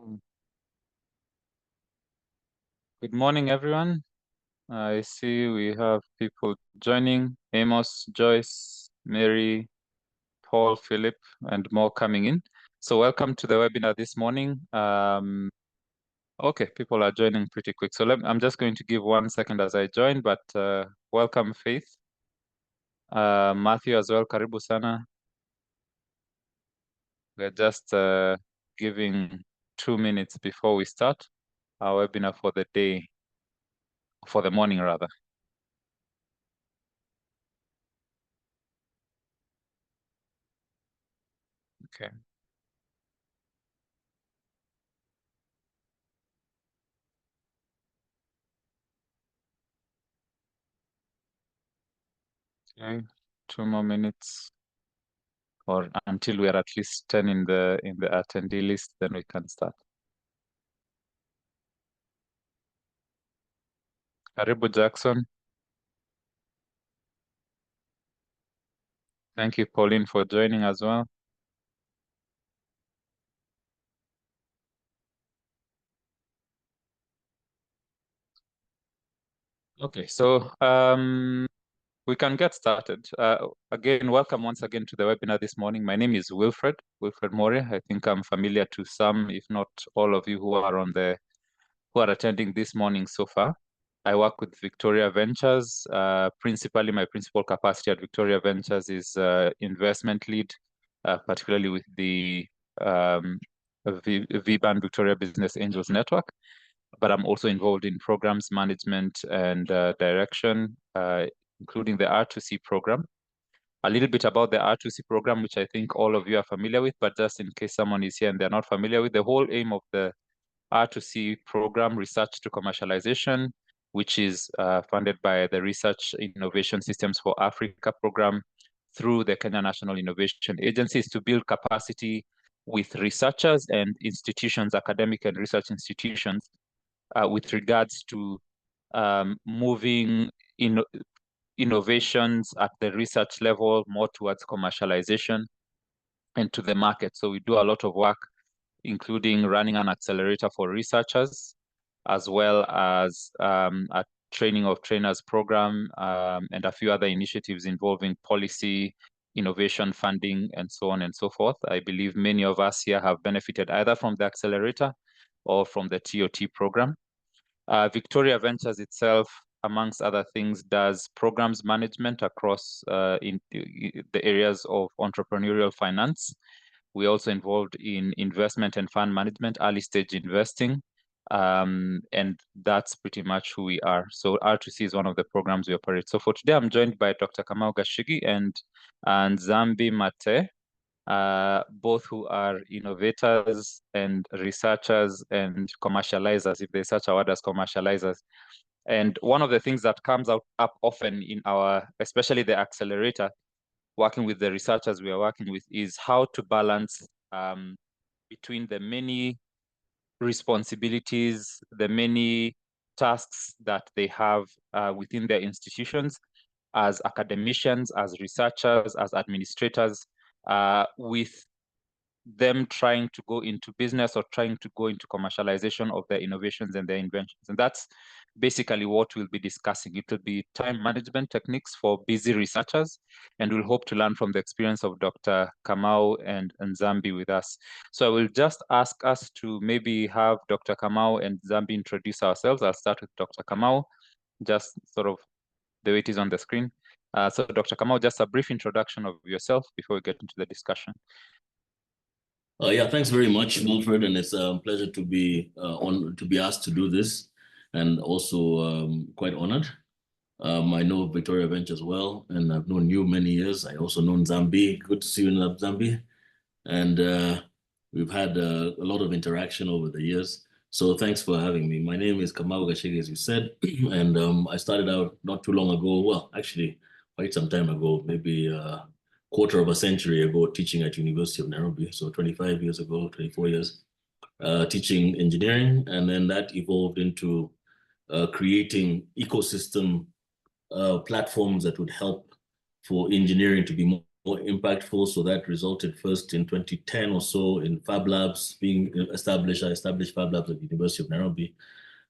Mm. Good morning, everyone. I see we have people joining. Amos, Joyce, Mary, Paul, Philip, and more coming in. So welcome to the webinar this morning. Okay, people are joining pretty quick. So I'm just going to give 1 second as I join, but welcome, Faith. Matthew as well, karibu sana. We're just giving 2 minutes before we start our webinar for the day, for the morning rather. Okay. Okay, 2 more minutes, or until we are at least 10 in the attendee list, then we can start. Karibu Jackson. Thank you, Pauline, for joining as well. Okay, so we can get started. Again, welcome once again to the webinar this morning. My name is Wilfred Moria. I think I'm familiar to some, if not all of you who are attending this morning so far. I work with Victoria Ventures. Principally, my principal capacity at Victoria Ventures is investment lead, particularly with the VBAN Victoria Business Angels Network. But I'm also involved in programs management and direction, including the R2C program. A little bit about the R2C program, which I think all of you are familiar with, but just in case someone is here and they're not familiar with, the whole aim of the R2C program, Research to Commercialization, which is funded by the Research Innovation Systems for Africa program through the Kenya National Innovation Agency, is to build capacity with researchers and institutions, academic and research institutions, with regards to moving innovations at the research level more towards commercialization and to the market. So we do a lot of work, including running an accelerator for researchers, as well as a training of trainers program, and a few other initiatives involving policy, innovation funding, and so on and so forth. I believe many of us here have benefited either from the accelerator or from the TOT program. Victoria Ventures itself, amongst other things, does programs management across in the areas of entrepreneurial finance. We're also involved in investment and fund management, early stage investing, and that's pretty much who we are. So R2C is one of the programs we operate. So for today, I'm joined by Dr. Kamau Gashigi and Zambi Mate, both who are innovators and researchers and commercializers, if there's such a word as commercializers. And one of the things that comes up often in our, especially the accelerator, working with the researchers we are working with, is how to balance between the many responsibilities, the many tasks that they have within their institutions as academicians, as researchers, as administrators, with them trying to go into business or trying to go into commercialization of their innovations and their inventions. And that's basically what we'll be discussing. It will be time management techniques for busy researchers, and we'll hope to learn from the experience of Dr. Kamau and Zambi with us. So I will just ask us to maybe have Dr. Kamau and Zambi introduce ourselves. I'll start with Dr. Kamau, just sort of the way it is on the screen. So Dr. Kamau, just a brief introduction of yourself before we get into the discussion. Yeah, thanks very much, Wilfred, and it's a pleasure to be asked to do this, and also quite honored. I know Victoria Ventures well, and I've known you many years. I also know Zambi. Good to see you in Zambi, and we've had a lot of interaction over the years. So thanks for having me. My name is Kamau Gashigi, as you said, and I started out not too long ago. Well, actually, quite some time ago, maybe quarter of a century ago, teaching at University of Nairobi. So 25 years ago, 24 years, teaching engineering. And then that evolved into creating ecosystem platforms that would help for engineering to be impactful. So that resulted first in 2010 or so in Fab Labs being established. I established Fab Labs at the University of Nairobi.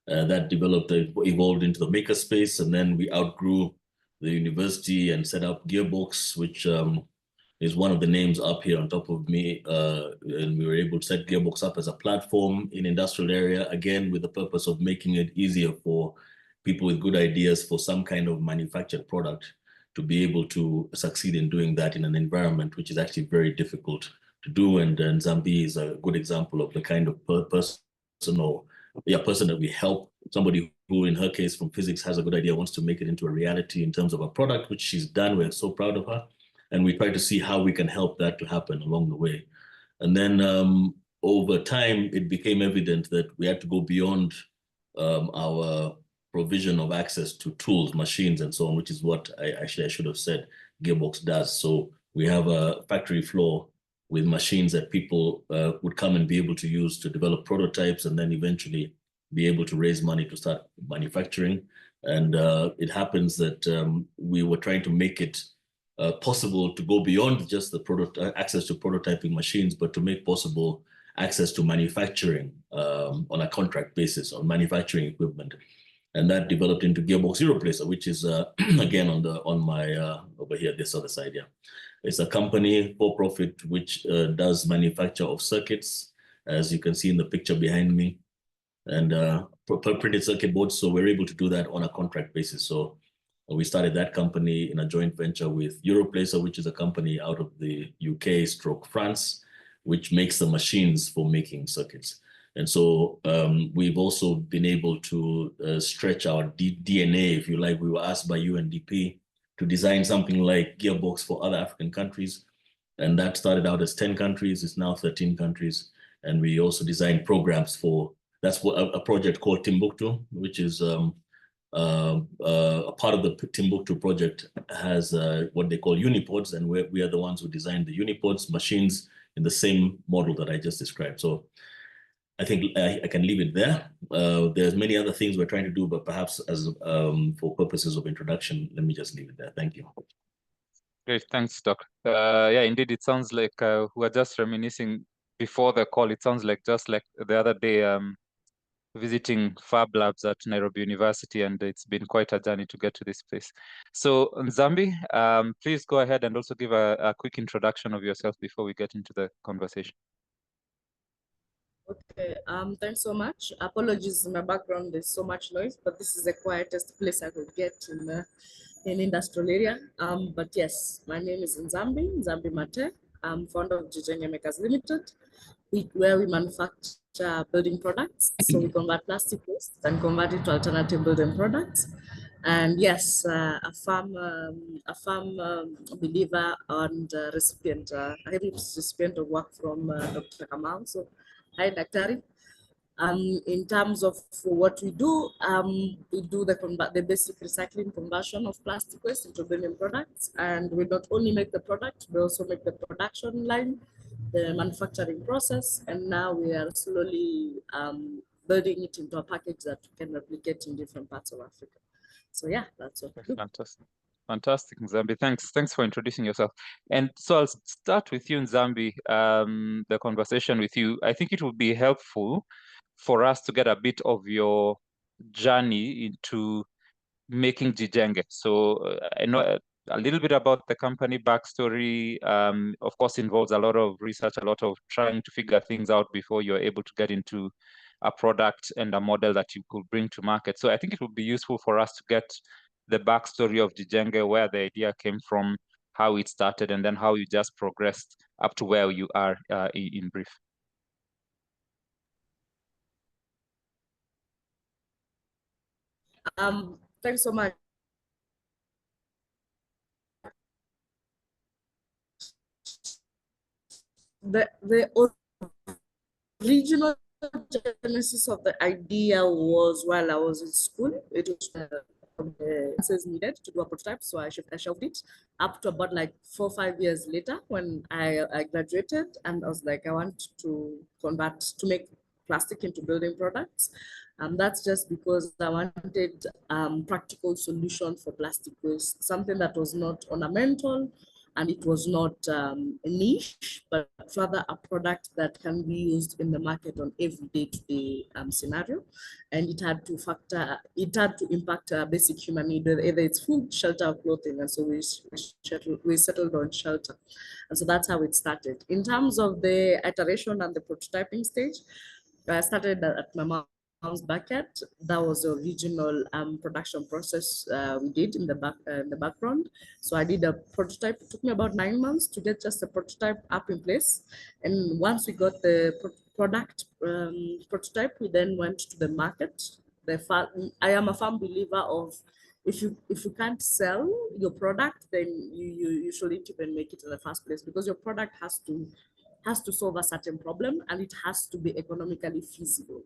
That developed, evolved into the makerspace, and then we outgrew the university and set up Gearbox, which is one of the names up here on top of me. And we were able to set Gearbox up as a platform in industrial area, again, with the purpose of making it easier for people with good ideas for some kind of manufactured product to be able to succeed in doing that in an environment which is actually very difficult to do. And Zambi is a good example of the kind of person that we help, somebody who in her case from physics has a good idea, wants to make it into a reality in terms of a product, which she's done. We're so proud of her. And we try to see how we can help that to happen along the way. And then over time, it became evident that we had to go beyond our provision of access to tools, machines, and so on, which is what I should have said Gearbox does. So we have a factory floor with machines that people would come and be able to use to develop prototypes and then eventually be able to raise money to start manufacturing. And it happens that we were trying to make it possible to go beyond just the access to prototyping machines, but to make possible access to manufacturing on a contract basis on manufacturing equipment. And that developed into Gearbox Zero Placer, which is again on my over here, this other side. Yeah, it's a company for profit which does manufacture of circuits, as you can see in the picture behind me, and printed circuit boards. So we're able to do that on a contract basis. So we started that company in a joint venture with Europlacer, which is a company out of the UK/France, which makes the machines for making circuits. And so we've also been able to stretch our DNA, if you like. We were asked by UNDP to design something like Gearbox for other African countries. And that started out as 10 countries, it's now 13 countries. And we also designed programs for, that's what a project called Timbuktu, which is a part of the Timbuktu project has what they call unipods, and we are the ones who designed the unipods machines in the same model that I just described. So I think I can leave it there. There's many other things we're trying to do, but perhaps as for purposes of introduction, let me just leave it there. Thank you. Great, thanks, Doc. Yeah, indeed, it sounds like we were just reminiscing before the call. It sounds like just like the other day, visiting Fab Labs at Nairobi University, and it's been quite a journey to get to this place. So, Nzambi, please go ahead and also give a quick introduction of yourself before we get into the conversation. Okay, thanks so much. Apologies, in my background, there's so much noise, but this is the quietest place I could get in industrial area. But yes, my name is Nzambi Mate. I'm founder of Juggling Makers Limited, where we manufacture building products. So we convert plastic waste and convert it to alternative building products. And yes, a firm believer and recipient, a heavy recipient of work from Dr. Kamau. So, hi, Daktari. In terms of what we do the basic recycling conversion of plastic waste into building products. And we not only make the product, we also make the production line, the manufacturing process. And now we are slowly building it into a package that we can replicate in different parts of Africa. So yeah, that's what we do. Fantastic. Fantastic, Nzambi. Thanks for introducing yourself. And so I'll start with you, Nzambi, the conversation with you. I think it would be helpful for us to get a bit of your journey into making Jijenge. So I know a little bit about the company backstory. Of course, involves a lot of research, a lot of trying to figure things out before you're able to get into a product and a model that you could bring to market. So I think it would be useful for us to get the backstory of Jijenge, where the idea came from, how it started, and then how you just progressed up to where you are in brief. Thanks so much. The original genesis of the idea was while I was in school. It was needed to do a prototype, so I shelved it up to about like 4 or 5 years later when I graduated, and I was like, I want to convert to make plastic into building products. That's just because I wanted practical solution for plastic waste, something that was not ornamental, and it was not a niche, but rather a product that can be used in the market on every day-to-day scenario. And it had to impact a basic human need, either it's food, shelter, or clothing. And so we settled on shelter. And so that's how it started. In terms of the iteration and the prototyping stage, I started at my mom's backyard. That was the original production process we did in the background. So I did a prototype. It took me about 9 months to get just a prototype up in place. And once we got the product prototype, we then went to the market. I am a firm believer of if you can't sell your product, then you shouldn't even make it in the first place, because your product has to solve a certain problem and it has to be economically feasible.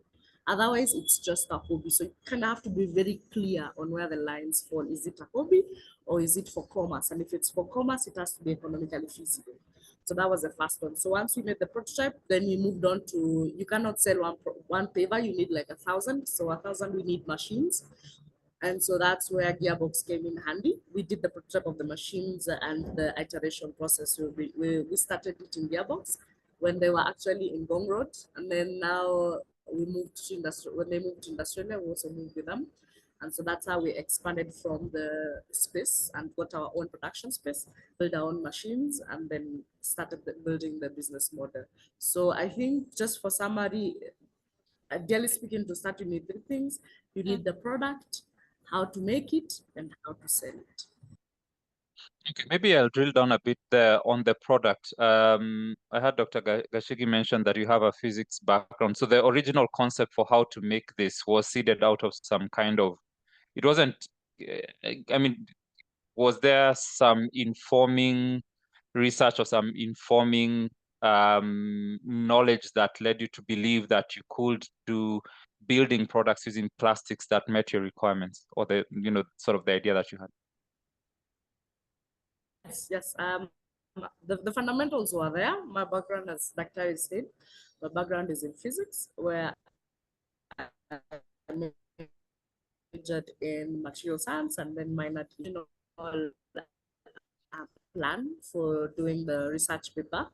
Otherwise, it's just a hobby. So you kind of have to be very clear on where the lines fall. Is it a hobby or is it for commerce? And if it's for commerce, it has to be economically feasible. So that was the first one. So once we made the prototype, then we moved on to, you cannot sell one paver, you need like 1,000. So 1,000, we need machines. And so that's where Gearbox came in handy. We did the prototype of the machines and the iteration process. So we started it in Gearbox when they were actually in Gong Road. And then now we moved to industry. When they moved to Industrial, we also moved with them. And so that's how we expanded from the space and got our own production space, build our own machines, and then started building the business model. So I think, just for summary, ideally speaking, to start, you need 3 things. You need the product, how to make it, and how to sell it. Okay, maybe I'll drill down a bit there on the product. I heard Dr. Gashigi mention that you have a physics background. So the original concept for how to make this was seeded out of some kind of, it wasn't, I mean, was there some informing research or some informing knowledge that led you to believe that you could do building products using plastics that met your requirements, or the, sort of the idea that you had? Yes. The fundamentals were there. My background, as Dr. said, my background is in physics, where I majored in material science and then minored in plan for doing the research paper.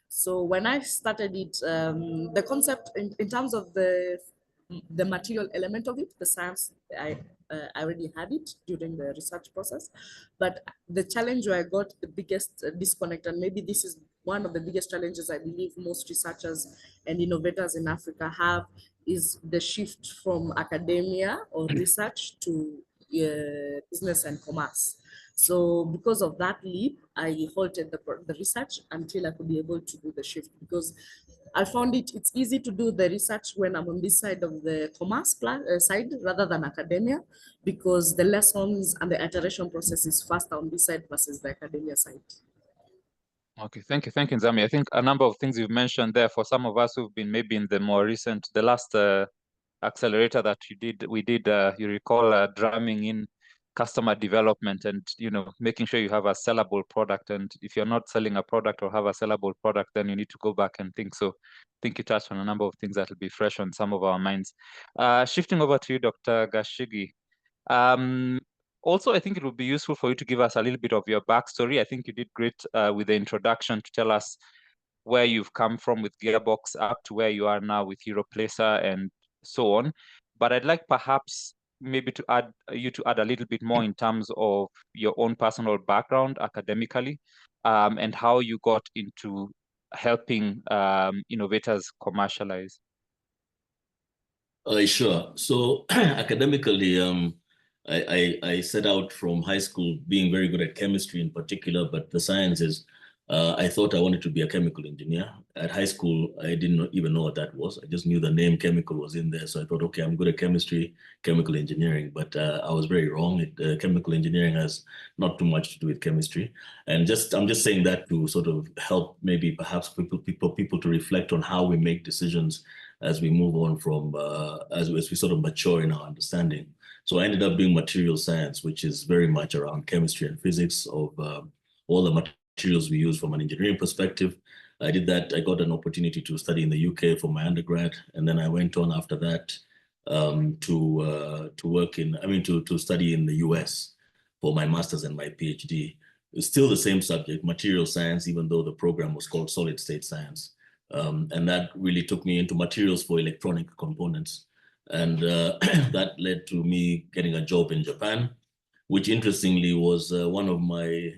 So when I started it, the concept in terms of the material element of it, the science, I already had it during the research process. But the challenge where I got the biggest disconnect, and maybe this is one of the biggest challenges I believe most researchers and innovators in Africa have, is the shift from academia or research to business and commerce. So because of that leap, I halted the research until I could be able to do the shift, because I found it's easy to do the research when I'm on this side of the commerce side rather than academia, because the lessons and the iteration process is faster on this side versus the academia side. Okay, thank you, Nzami. I think a number of things you've mentioned there, for some of us who've been maybe in the more recent, the last accelerator that we did, you recall, drumming in customer development and, making sure you have a sellable product. And if you're not selling a product or have a sellable product, then you need to go back and think. So I think you touched on a number of things that will be fresh on some of our minds. Shifting over to you, Dr. Gashigi. Also, I think it would be useful for you to give us a little bit of your backstory. I think you did great with the introduction to tell us where you've come from with Gearbox up to where you are now with Europlacer and so on. But I'd like perhaps maybe to add a little bit more in terms of your own personal background academically, and how you got into helping innovators commercialize. Sure. So academically, I set out from high school being very good at chemistry in particular, but the sciences, I thought I wanted to be a chemical engineer. At high school, I didn't even know what that was. I just knew the name chemical was in there. So I thought, okay, I'm good at chemistry, chemical engineering, but I was very wrong. Chemical engineering has not too much to do with chemistry. And I'm just saying that to sort of help maybe perhaps people to reflect on how we make decisions as we move on from, as we sort of mature in our understanding. So I ended up doing material science, which is very much around chemistry and physics of all the materials we use from an engineering perspective. I did that. I got an opportunity to study in the UK for my undergrad. And then I went on after that to study in the US for my master's and my PhD. It's still the same subject, material science, even though the program was called solid state science. And that really took me into materials for electronic components. And that led to me getting a job in Japan, which interestingly was one of my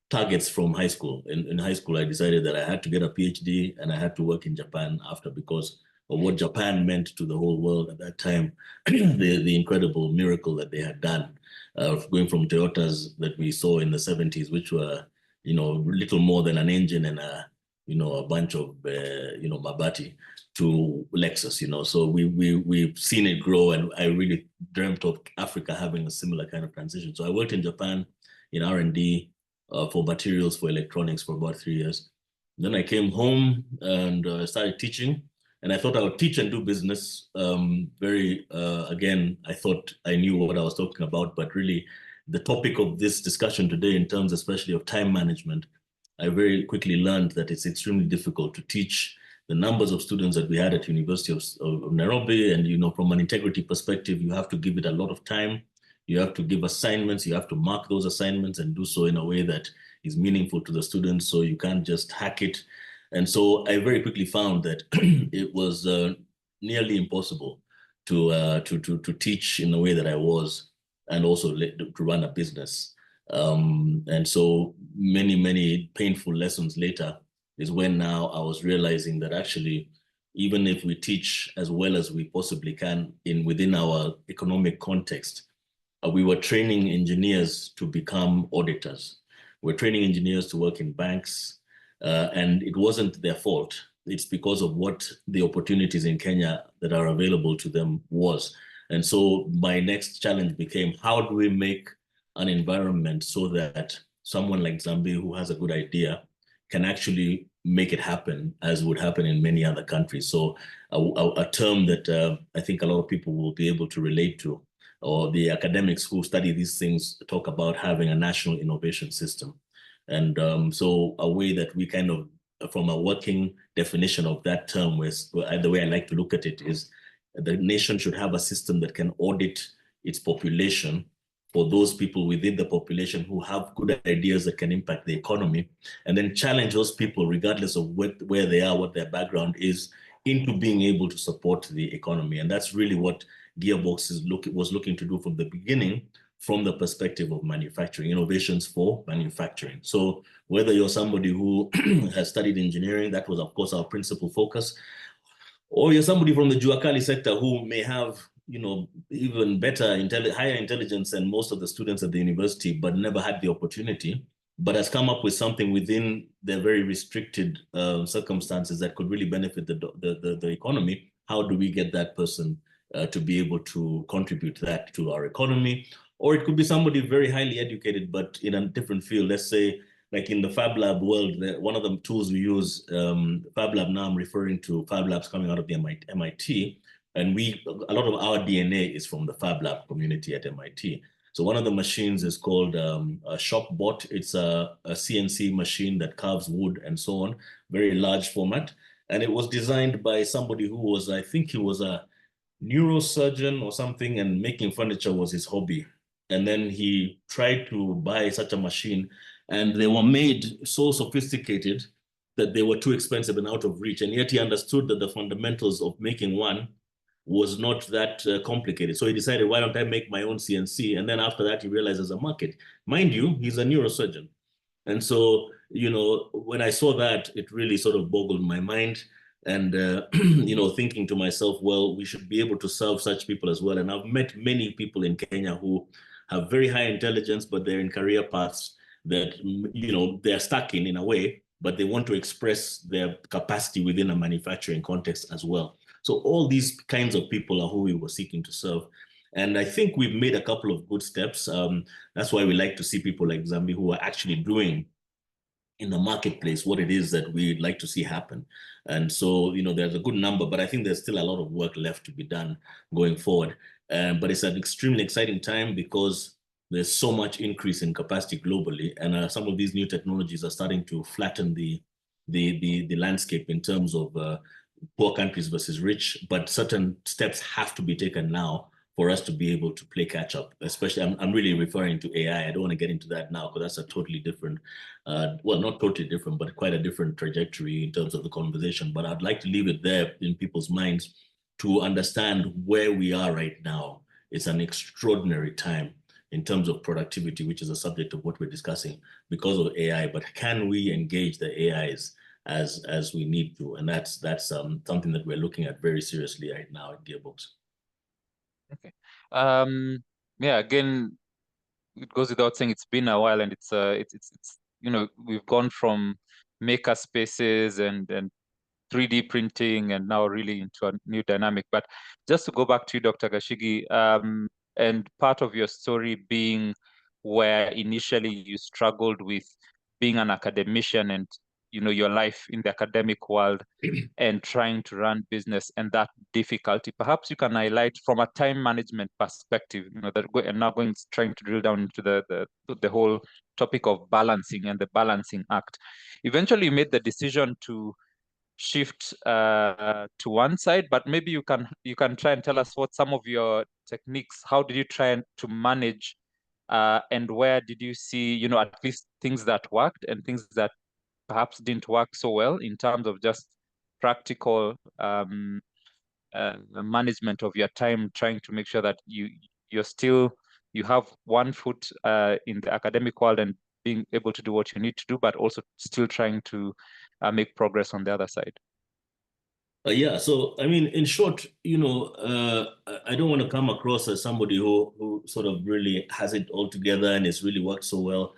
targets from high school. In high school, I decided that I had to get a PhD and I had to work in Japan after, because of what Japan meant to the whole world at that time, the incredible miracle that they had done, going from Toyotas that we saw in the 70s, which were, little more than an engine and a bunch of, Mabati, to Lexus, So we've seen it grow, and I really dreamt of Africa having a similar kind of transition. So I worked in Japan in R&D for materials for electronics for about 3 years. Then I came home and started teaching. And I thought I would teach and do business. Again, I thought I knew what I was talking about, but really the topic of this discussion today, in terms especially of time management, I very quickly learned that it's extremely difficult to teach the numbers of students that we had at University of Nairobi. And, from an integrity perspective, you have to give it a lot of time. You have to give assignments, you have to mark those assignments and do so in a way that is meaningful to the students. So you can't just hack it. And so I very quickly found that it was nearly impossible to teach in the way that I was, and also to run a business. And so many painful lessons later is when now I was realizing that actually, even if we teach as well as we possibly can within our economic context, we were training engineers to become auditors. We're training engineers to work in banks. And it wasn't their fault. It's because of what the opportunities in Kenya that are available to them was. And so my next challenge became, how do we make an environment so that someone like Zambi, who has a good idea, can actually make it happen, as would happen in many other countries? So a term that I think a lot of people will be able to relate to, or the academics who study these things talk about having a national innovation system. And so a way that we kind of, from a working definition of that term, the way I like to look at it is the nation should have a system that can audit its population for those people within the population who have good ideas that can impact the economy, and then challenge those people, regardless of where they are, what their background is, into being able to support the economy. And that's really what Gearbox was looking to do from the beginning, from the perspective of manufacturing, innovations for manufacturing. So whether you're somebody who has studied engineering, that was of course our principal focus, or you're somebody from the Juakali sector who may have, even better, higher intelligence than most of the students at the university, but never had the opportunity, but has come up with something within their very restricted circumstances that could really benefit the economy. How do we get that person to be able to contribute that to our economy? Or it could be somebody very highly educated, but in a different field. Let's say, like in the Fab Lab world, one of the tools we use, Fab Lab now, I'm referring to Fab Labs coming out of the MIT, and a lot of our DNA is from the Fab Lab community at MIT. So one of the machines is called a ShopBot. It's a CNC machine that carves wood and so on, very large format. And it was designed by somebody who was, I think he was a neurosurgeon or something, and making furniture was his hobby. And then he tried to buy such a machine, and they were made so sophisticated that they were too expensive and out of reach. And yet he understood that the fundamentals of making one was not that complicated. So he decided, why don't I make my own CNC? And then after that, he realized there's a market. Mind you, he's a neurosurgeon. And so, when I saw that, it really sort of boggled my mind. And, thinking to myself, well, we should be able to serve such people as well. And I've met many people in Kenya who have very high intelligence, but they're in career paths that, they're stuck in a way, but they want to express their capacity within a manufacturing context as well. So all these kinds of people are who we were seeking to serve. And I think we've made a couple of good steps. That's why we like to see people like Zambi who are actually doing in the marketplace what it is that we'd like to see happen. And so, there's a good number, but I think there's still a lot of work left to be done going forward. But it's an extremely exciting time because there's so much increase in capacity globally, and some of these new technologies are starting to flatten the landscape in terms of poor countries versus rich. But certain steps have to be taken now for us to be able to play catch up. Especially, I'm really referring to AI. I don't want to get into that now because that's a totally different, well, not totally different, but quite a different trajectory in terms of the conversation. But I'd like to leave it there in people's minds to understand where we are right now. It's an extraordinary time in terms of productivity, which is a subject of what we're discussing because of AI. But can we engage the AIs as we need to? And that's something that we're looking at very seriously right now at Gearbox. Okay. Yeah, again, it goes without saying it's been a while, and it's we've gone from maker spaces and 3D printing and now really into a new dynamic. But just to go back to you, Dr. Gashigi, and part of your story being where initially you struggled with being an academician and your life in the academic world and trying to run business and that difficulty. Perhaps you can highlight from a time management perspective, and now trying to drill down into the whole topic of balancing and the balancing act. Eventually, you made the decision to shift to one side, but maybe you can try and tell us what some of your techniques. How did you try to manage, and where did you see at least things that worked and things that perhaps didn't work so well in terms of just practical management of your time, trying to make sure that you have one foot in the academic world and being able to do what you need to do, but also still trying to make progress on the other side. Yeah, so I mean, in short, I don't want to come across as somebody who sort of really has it all together and it's really worked so well.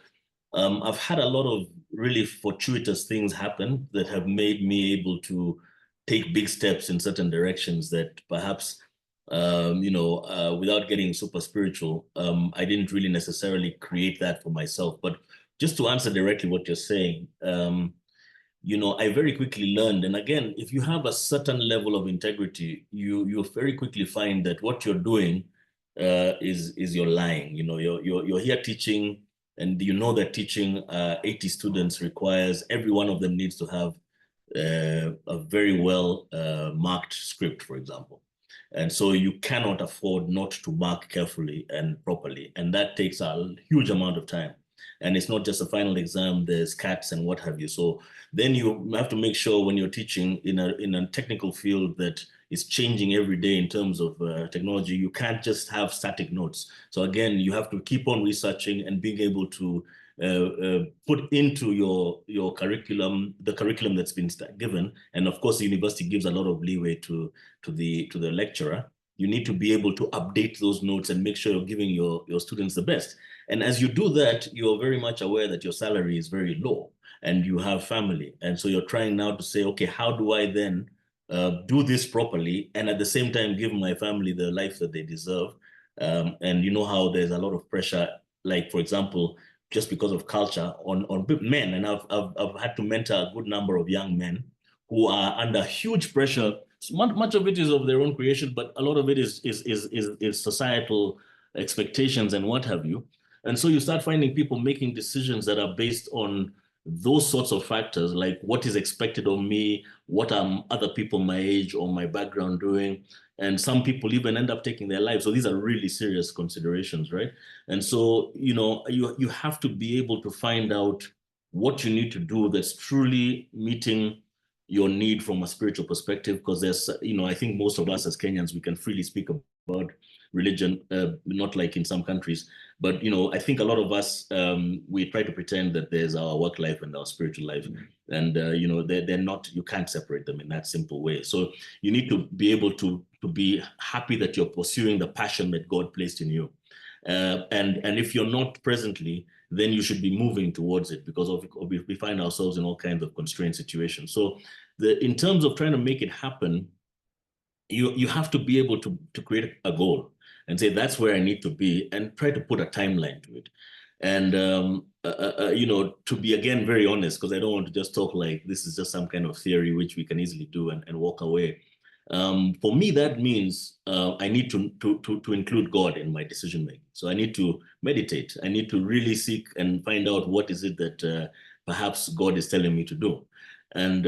I've had a lot of really fortuitous things happen that have made me able to take big steps in certain directions that perhaps, without getting super spiritual, I didn't really necessarily create that for myself. But just to answer directly what you're saying, I very quickly learned, and again, if you have a certain level of integrity, you very quickly find that what you're doing is you're lying. You're here teaching, and that teaching 80 students requires every one of them needs to have a very well marked script, for example. And so you cannot afford not to mark carefully and properly. And that takes a huge amount of time. And it's not just a final exam, there's CATs and what have you. So then you have to make sure when you're teaching in a technical field that is changing every day in terms of technology, you can't just have static notes. So again, you have to keep on researching and being able to put into your curriculum, the curriculum that's been given. And of course, the university gives a lot of leeway to the lecturer. You need to be able to update those notes and make sure you're giving your students the best. And as you do that, you're very much aware that your salary is very low and you have family. And so you're trying now to say, okay, how do I then do this properly and at the same time give my family the life that they deserve? And you know how there's a lot of pressure, like, for example, just because of culture on men. And I've had to mentor a good number of young men who are under huge pressure. Much of it is of their own creation, but a lot of it is societal expectations and what have you. And so you start finding people making decisions that are based on those sorts of factors, like what is expected of me, what are other people my age or my background doing, and some people even end up taking their lives. So these are really serious considerations, right? And so, you have to be able to find out what you need to do that's truly meeting your need from a spiritual perspective, because there's, I think most of us as Kenyans, we can freely speak about religion, not like in some countries, but I think a lot of us, we try to pretend that there's our work life and our spiritual life, and they're not. You can't separate them in that simple way. So you need to be able to be happy that you're pursuing the passion that God placed in you, and if you're not presently, then you should be moving towards it, because we find ourselves in all kinds of constrained situations. So in terms of trying to make it happen, you have to be able to create a goal and say, that's where I need to be, and try to put a timeline to it. And, to be, again, very honest, because I don't want to just talk like this is just some kind of theory, which we can easily do and walk away. For me, that means I need to include God in my decision-making. So I need to meditate. I need to really seek and find out what is it that perhaps God is telling me to do. and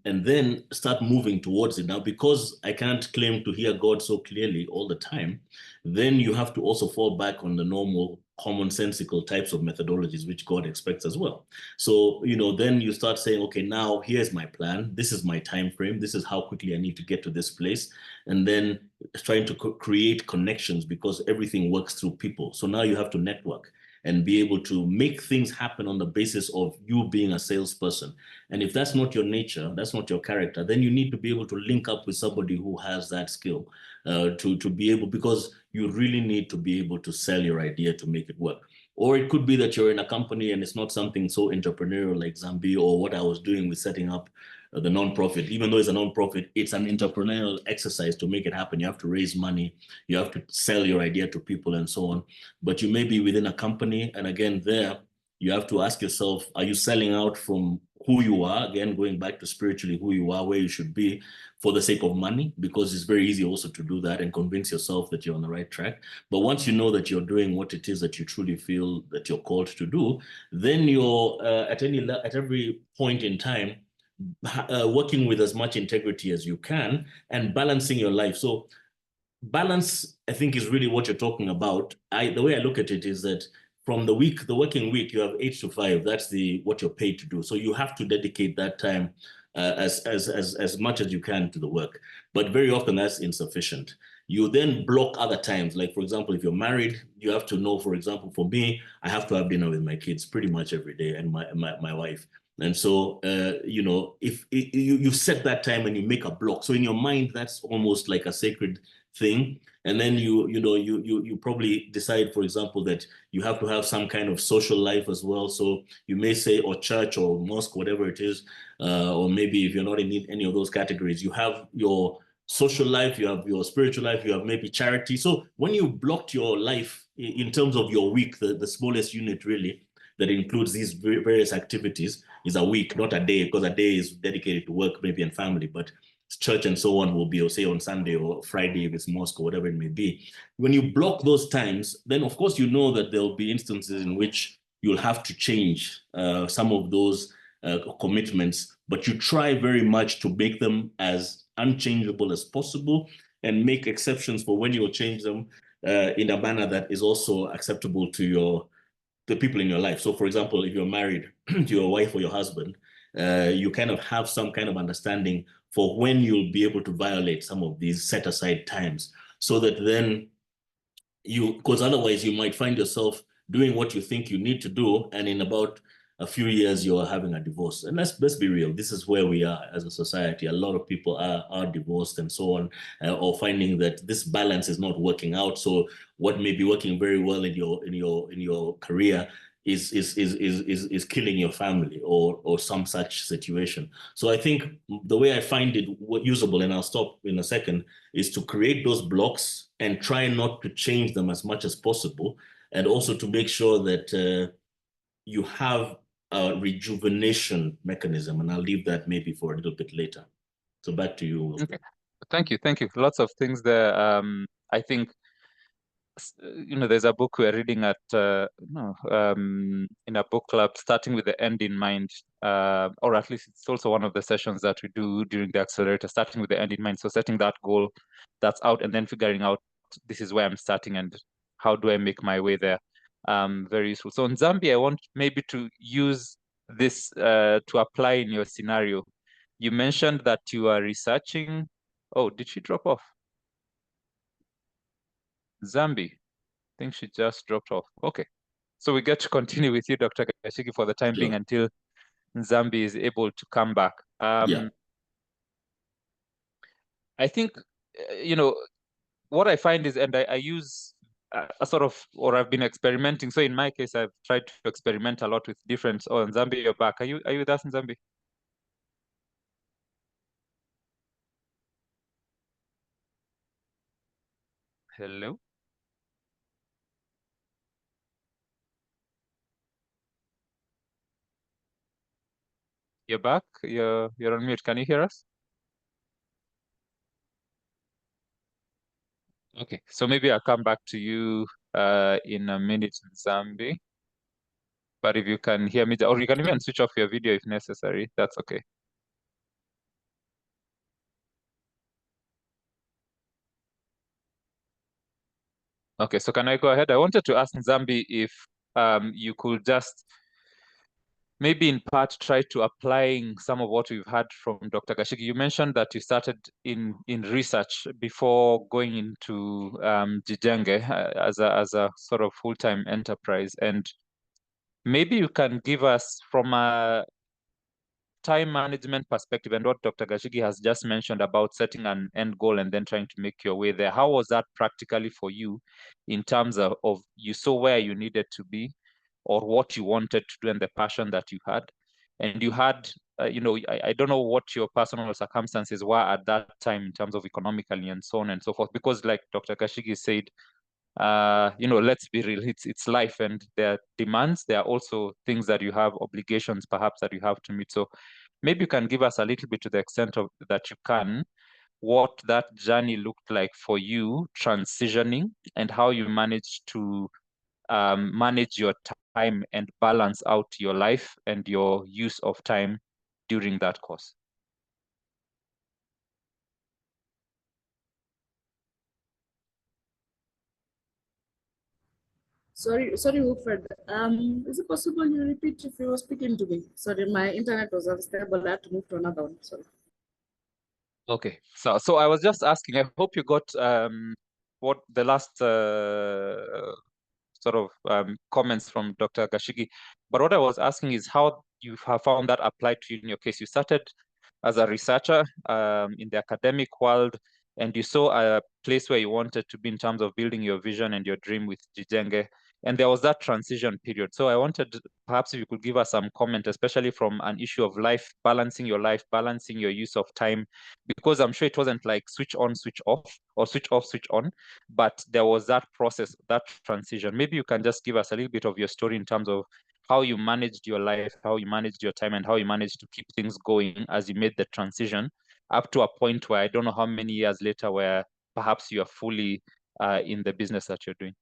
then start moving towards it. Now, because I can't claim to hear God so clearly all the time, then you have to also fall back on the normal commonsensical types of methodologies which God expects as well. So, then you start saying, okay, now here's my plan. This is my time frame. This is how quickly I need to get to this place. And then trying to create connections, because everything works through people. So now you have to network and be able to make things happen on the basis of you being a salesperson. And if that's not your nature, that's not your character, then you need to be able to link up with somebody who has that skill to be able, because you really need to be able to sell your idea to make it work. Or it could be that you're in a company and it's not something so entrepreneurial like Zambi, or what I was doing with setting up the nonprofit. Even though it's a nonprofit, it's an entrepreneurial exercise to make it happen. You have to raise money, you have to sell your idea to people and so on. But you may be within a company, and again, there you have to ask yourself, are you selling out from who you are? Again, going back to spiritually who you are, where you should be, for the sake of money, because it's very easy also to do that and convince yourself that you're on the right track. But once you know that you're doing what it is that you truly feel that you're called to do, then you're at every point in time working with as much integrity as you can and balancing your life. So balance, I think, is really what you're talking about. The way I look at it is that from the working week, you have 8 to 5. That's what you're paid to do. So you have to dedicate that time as much as you can to the work. But very often that's insufficient. You then block other times. Like, for example, if you're married, you have to know, for example, for me, I have to have dinner with my kids pretty much every day, and my wife. And so, if you set that time and you make a block, so in your mind, that's almost like a sacred thing. And then you probably decide, for example, that you have to have some kind of social life as well. So you may say, or church or mosque, whatever it is, or maybe if you're not in any of those categories, you have your social life, you have your spiritual life, you have maybe charity. So when you blocked your life in terms of your week, the smallest unit really that includes these various activities is a week, not a day, because a day is dedicated to work maybe and family, but church and so on will be, or say, on Sunday or Friday if it's mosque or whatever it may be. When you block those times, then of course you know that there'll be instances in which you'll have to change some of those commitments, but you try very much to make them as unchangeable as possible and make exceptions for when you'll change them in a manner that is also acceptable to the people in your life. So, for example, if you're married to your wife or your husband, you kind of have some kind of understanding for when you'll be able to violate some of these set aside times, so that then because otherwise you might find yourself doing what you think you need to do, and in about a few years you're having a divorce. And let's be real, this is where we are as a society. A lot of people are divorced and so on, or finding that this balance is not working out. So what may be working very well in your career is killing your family, or some such situation. So I think the way I find it usable, and I'll stop in a second, is to create those blocks and try not to change them as much as possible, and also to make sure that you have a rejuvenation mechanism. And I'll leave that maybe for a little bit later. So back to you. Okay. Thank you. Lots of things there. I think there's a book we're reading at in a book club, starting with the end in mind, or at least it's also one of the sessions that we do during the accelerator, starting with the end in mind. So setting that goal that's out, and then figuring out, this is where I'm starting and how do I make my way there. Very useful. So in Zambia, I want maybe to use this to apply in your scenario. You mentioned that you are researching. Oh, did she drop off? Zambi. I think she just dropped off. Okay. So we get to continue with you, Dr. Gashigi, for the time being, until Zambi is able to come back. Yeah. I think, what I find is, and I use a sort of, or I've been experimenting. So in my case, I've tried to experiment a lot with different, oh, and Zambi, you're back. Are you with us in Zambi? Hello? You're back? You're on mute. Can you hear us? Okay, so maybe I'll come back to you in a minute, Zambi. But if you can hear me, or you can even switch off your video if necessary, that's okay. Okay, so can I go ahead? I wanted to ask Nzambi if you could just maybe in part try to applying some of what we've heard from Dr. Gashigi. You mentioned that you started in research before going into Jijenge as a sort of full-time enterprise. And maybe you can give us from a time management perspective and what Dr. Gashigi has just mentioned about setting an end goal and then trying to make your way there. How was that practically for you in terms of you saw where you needed to be or what you wanted to do and the passion that you had? And you had, I don't know what your personal circumstances were at that time in terms of economically and so on and so forth, because like Dr. Gashigi said, let's be real, it's life and there are demands. There are also things that you have, obligations perhaps that you have to meet. So maybe you can give us a little bit to the extent of that you can, what that journey looked like for you transitioning and how you managed to manage your time and balance out your life and your use of time during that course. Sorry, Wilfred. Is it possible you repeat if you were speaking to me? Sorry, my internet was unstable. I had to move to another one. Sorry. Okay, so I was just asking. I hope you got what the last sort of comments from Dr. Gashigi. But what I was asking is how you have found that applied to you in your case. You started as a researcher in the academic world, and you saw a place where you wanted to be in terms of building your vision and your dream with Jijenge. And there was that transition period. So I wanted perhaps if you could give us some comment, especially from an issue of life, balancing your use of time, because I'm sure it wasn't like switch on, switch off, or switch off, switch on, but there was that process, that transition. Maybe you can just give us a little bit of your story in terms of how you managed your life, how you managed your time, and how you managed to keep things going as you made the transition up to a point where I don't know how many years later where perhaps you are fully in the business that you're doing.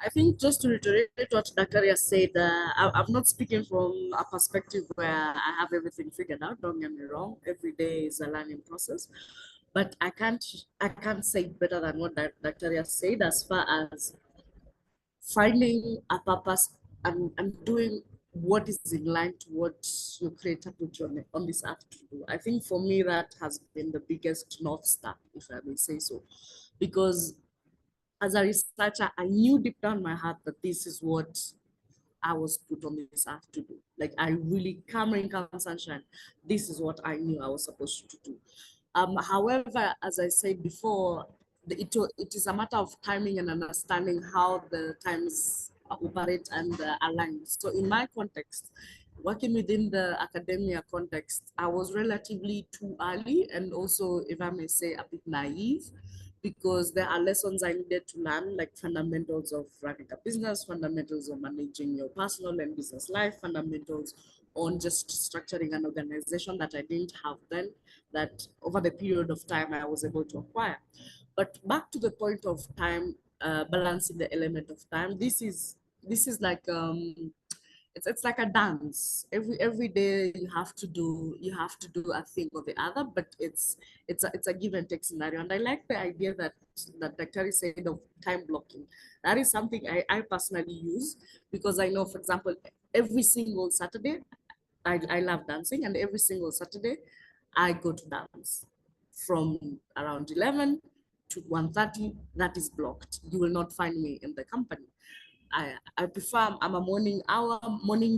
I think just to reiterate what Dr. Ria said, I'm not speaking from a perspective where I have everything figured out. Don't get me wrong. Every day is a learning process, but I can't say better than what Dr. Ria said as far as finding a purpose and doing what is in line to what your creator put you on this earth to do. I think for me that has been the biggest North Star, if I may say so, because as a researcher, I knew deep down my heart that this is what I was put on this earth to do. Like I really, come rain, come sunshine, this is what I knew I was supposed to do. However, as I said before, it is a matter of timing and understanding how the times operate and align. So in my context, working within the academia context, I was relatively too early and also, if I may say, a bit naive, because there are lessons I needed to learn, like fundamentals of running a business, fundamentals of managing your personal and business life, fundamentals on just structuring an organization that I didn't have then, that over the period of time I was able to acquire. But back to the point of time, balancing the element of time, this is like it's like a dance. Every day you have to do a thing or the other, but it's a give and take scenario. And I like the idea that Dr. said of time blocking. That is something I personally use, because I know, for example, every single Saturday I love dancing, and every single Saturday I go to dance from around 11 to 1:30. That is blocked. You will not find me in the company. I prefer, I'm a morning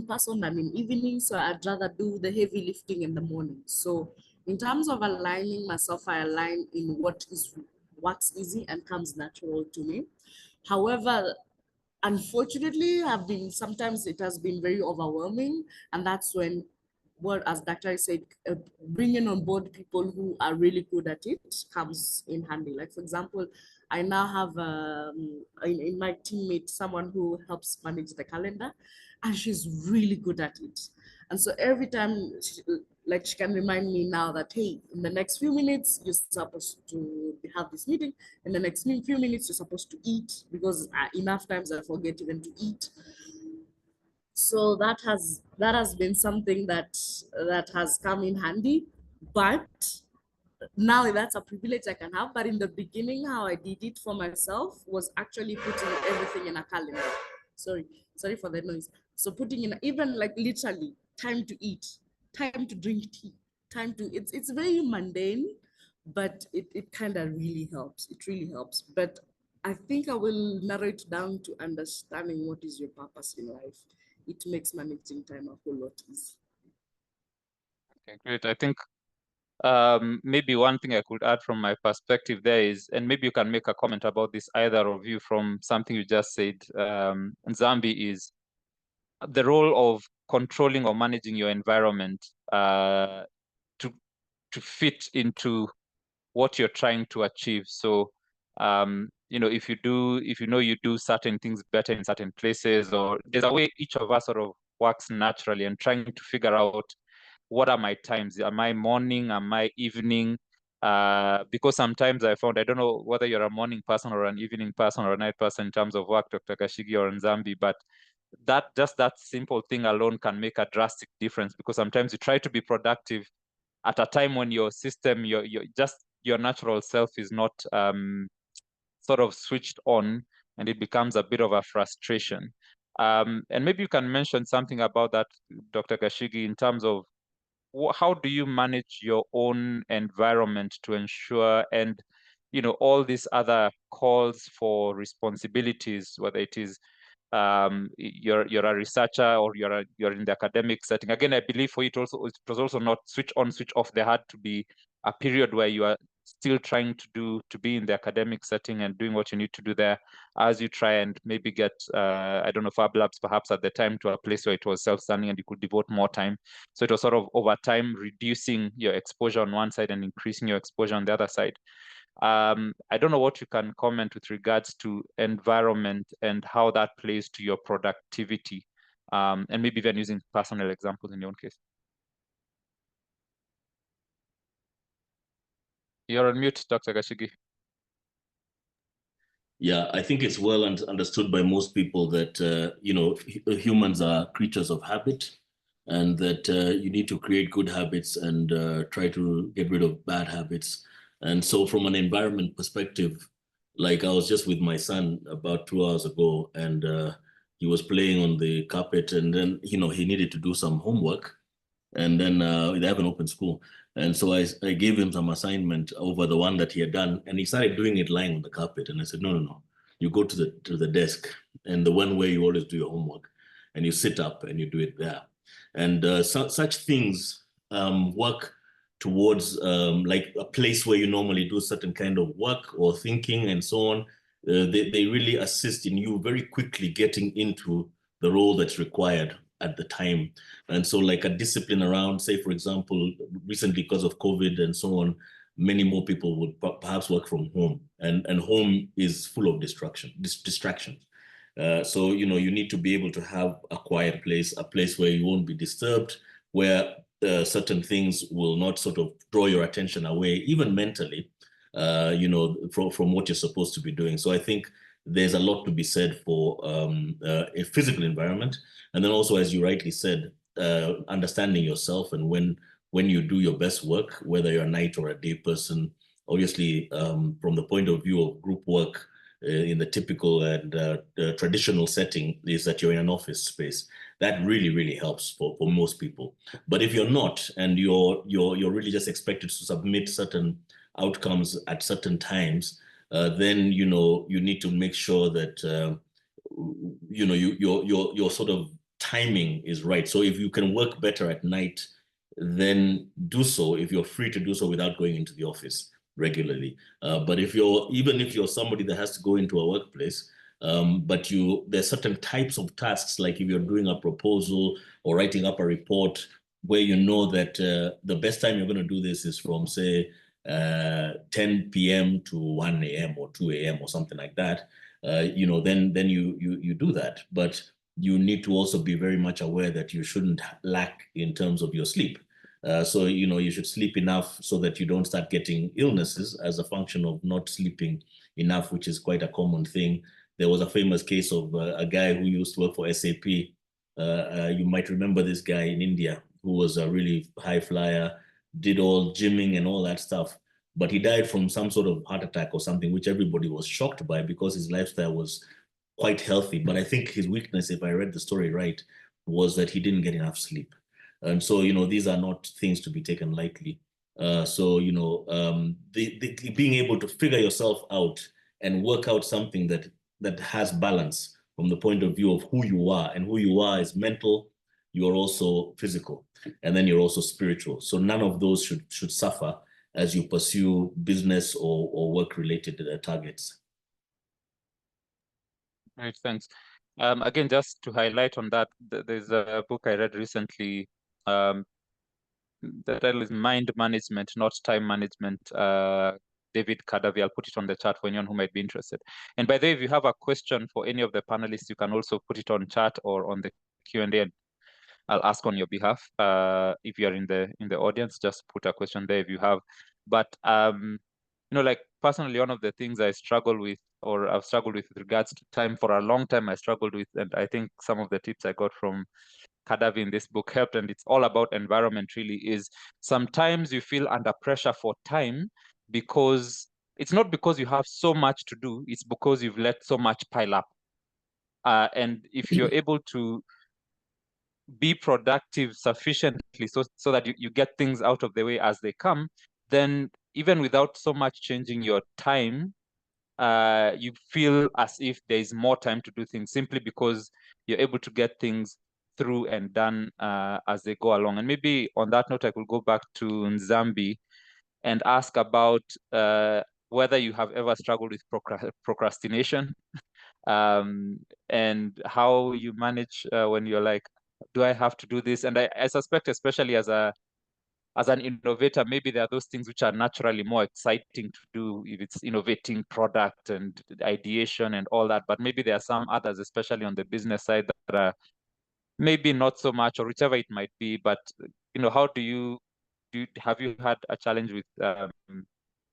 person than in evening, so I'd rather do the heavy lifting in the morning. So in terms of aligning myself, I align in what works easy and comes natural to me. However, unfortunately, sometimes it has been very overwhelming, and that's when, what, as Dr. said, bringing on board people who are really good at it comes in handy. Like, for example, I now have in my teammate someone who helps manage the calendar, and she's really good at it. And so every time, she can remind me now that, hey, in the next few minutes, you're supposed to have this meeting. In the next few minutes, you're supposed to eat, because enough times I forget even to eat. So that has been something that has come in handy. But now that's a privilege I can have. But in the beginning, how I did it for myself was actually putting everything in a calendar. Sorry for the noise. So putting in even like literally time to eat, time to drink tea, time to, it's very mundane, but it kind of really helps. It really helps. But I think I will narrow it down to understanding what is your purpose in life. It makes managing time a whole lot easier. Okay, great. I think maybe one thing I could add from my perspective there is, and maybe you can make a comment about this, either of you, from something you just said, Nzambi, is the role of controlling or managing your environment to fit into what you're trying to achieve. So, you know, if you know you do certain things better in certain places, or there's a way each of us sort of works naturally, and trying to figure out what are my times? Am I morning? Am I evening? Because sometimes I found, I don't know whether you're a morning person or an evening person or a night person in terms of work, Dr. Kashigi or Nzambi, but that simple thing alone can make a drastic difference, because sometimes you try to be productive at a time when your system, your natural self is not sort of switched on, and it becomes a bit of a frustration. And maybe you can mention something about that, Dr. Kashigi, in terms of how do you manage your own environment to ensure, and you know, all these other calls for responsibilities, whether it is you're a researcher or you're in the academic setting. Again, I believe for it was also not switch on, switch off. There had to be a period where you are still trying to be in the academic setting and doing what you need to do there, as you try and maybe get I don't know, Fab Labs perhaps at the time to a place where it was self-standing and you could devote more time. So it was sort of over time reducing your exposure on one side and increasing your exposure on the other side. I don't know what you can comment with regards to environment and how that plays to your productivity, and maybe even using personal examples in your own case. You're on mute, Dr. Kashigi. Yeah, I think it's well understood by most people that, you know, humans are creatures of habit, and that you need to create good habits and try to get rid of bad habits. And so from an environment perspective, like I was just with my son about 2 hours ago, and he was playing on the carpet, and then, you know, he needed to do some homework, and then they have an open school. And so I gave him some assignment over the one that he had done, and he started doing it lying on the carpet. And I said, no, no, no, you go to the desk, and the one where you always do your homework, and you sit up and you do it there. And such things work towards like a place where you normally do certain kind of work or thinking and so on. They really assist in you very quickly getting into the role that's required at the time. And so like a discipline around, say, for example, recently because of COVID and so on, many more people would perhaps work from home, and home is full of distractions. So, you know, you need to be able to have a quiet place, a place where you won't be disturbed, where certain things will not sort of draw your attention away, even mentally, you know, from what you're supposed to be doing. So I think there's a lot to be said for a physical environment. And then also, as you rightly said, understanding yourself, and when you do your best work, whether you're a night or a day person. Obviously, from the point of view of group work, in the typical and the traditional setting, is that you're in an office space. That really, really helps for most people. But if you're not, and you're really just expected to submit certain outcomes at certain times, then, you know, you need to make sure that you know, your sort of timing is right. So if you can work better at night, then do so if you're free to do so without going into the office regularly. But even if you're somebody that has to go into a workplace, but there's certain types of tasks, like if you're doing a proposal or writing up a report, where you know that the best time you're going to do this is from, say, 10 p.m. to 1 a.m. or 2 a.m. or something like that, you know, then you do that. But you need to also be very much aware that you shouldn't lack in terms of your sleep. So, you know, you should sleep enough so that you don't start getting illnesses as a function of not sleeping enough, which is quite a common thing. There was a famous case of a guy who used to work for SAP. You might remember this guy in India who was a really high flyer, did all gymming and all that stuff. but he died from some sort of heart attack or something, which everybody was shocked by because his lifestyle was quite healthy. But I think his weakness, if I read the story right, was that he didn't get enough sleep. And so, these are not things to be taken lightly. So, being able to figure yourself out and work out something that has balance from the point of view of who you are, and who you are is mental, you're also physical, and then you're also spiritual. So none of those should suffer as you pursue business or work-related targets. Right, thanks. Again, just to highlight on that, there's a book I read recently. The title is Mind Management, Not Time Management. David Kadavi. I'll put it on the chat for anyone who might be interested. And by the way, if you have a question for any of the panelists, you can also put it on chat or on the Q&A, and I'll ask on your behalf. If you're in the audience, just put a question there if you have. But like personally, one of the things I struggle with, or I've struggled with regards to time for a long time, I struggled with, and I think some of the tips I got from Kadavi in this book helped, and it's all about environment really, is sometimes you feel under pressure for time because it's not because you have so much to do, it's because you've let so much pile up. And if you're able to be productive sufficiently so that you get things out of the way as they come, then even without so much changing your time, you feel as if there is more time to do things simply because you're able to get things through and done as they go along. And maybe on that note, I could go back to Nzambi and ask about whether you have ever struggled with procrastination, and how you manage when you're like, do I have to do this? And I suspect, especially as an innovator, maybe there are those things which are naturally more exciting to do if it's innovating product and ideation and all that. But maybe there are some others, especially on the business side, that are maybe not so much, or whichever it might be. But how have you had a challenge with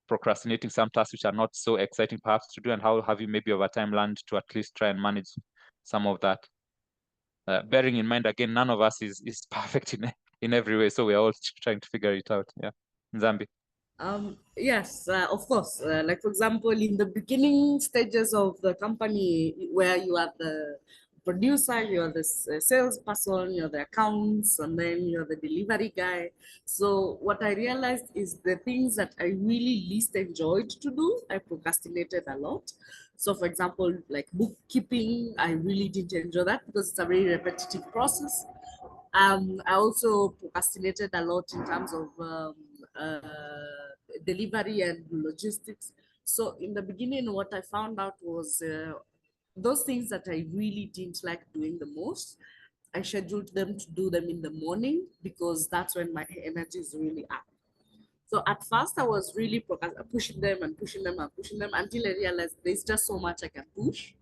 procrastinating some tasks which are not so exciting perhaps to do, and how have you maybe over time learned to at least try and manage some of that? Bearing in mind, again, none of us is perfect in every way, so we're all trying to figure it out. Yeah, Zambi. Yes, of course. Like for example, in the beginning stages of the company, where you are the producer, you're the salesperson, you're the accounts, and then you're the delivery guy. So what I realized is the things that I really least enjoyed to do, I procrastinated a lot. So for example, like bookkeeping, I really didn't enjoy that because it's a very repetitive process. I also procrastinated a lot in terms of delivery and logistics. So in the beginning, what I found out was those things that I really didn't like doing the most, I scheduled them to do them in the morning because that's when my energy is really up. So at first I was really pushing them and pushing them and pushing them until I realized there's just so much I can push.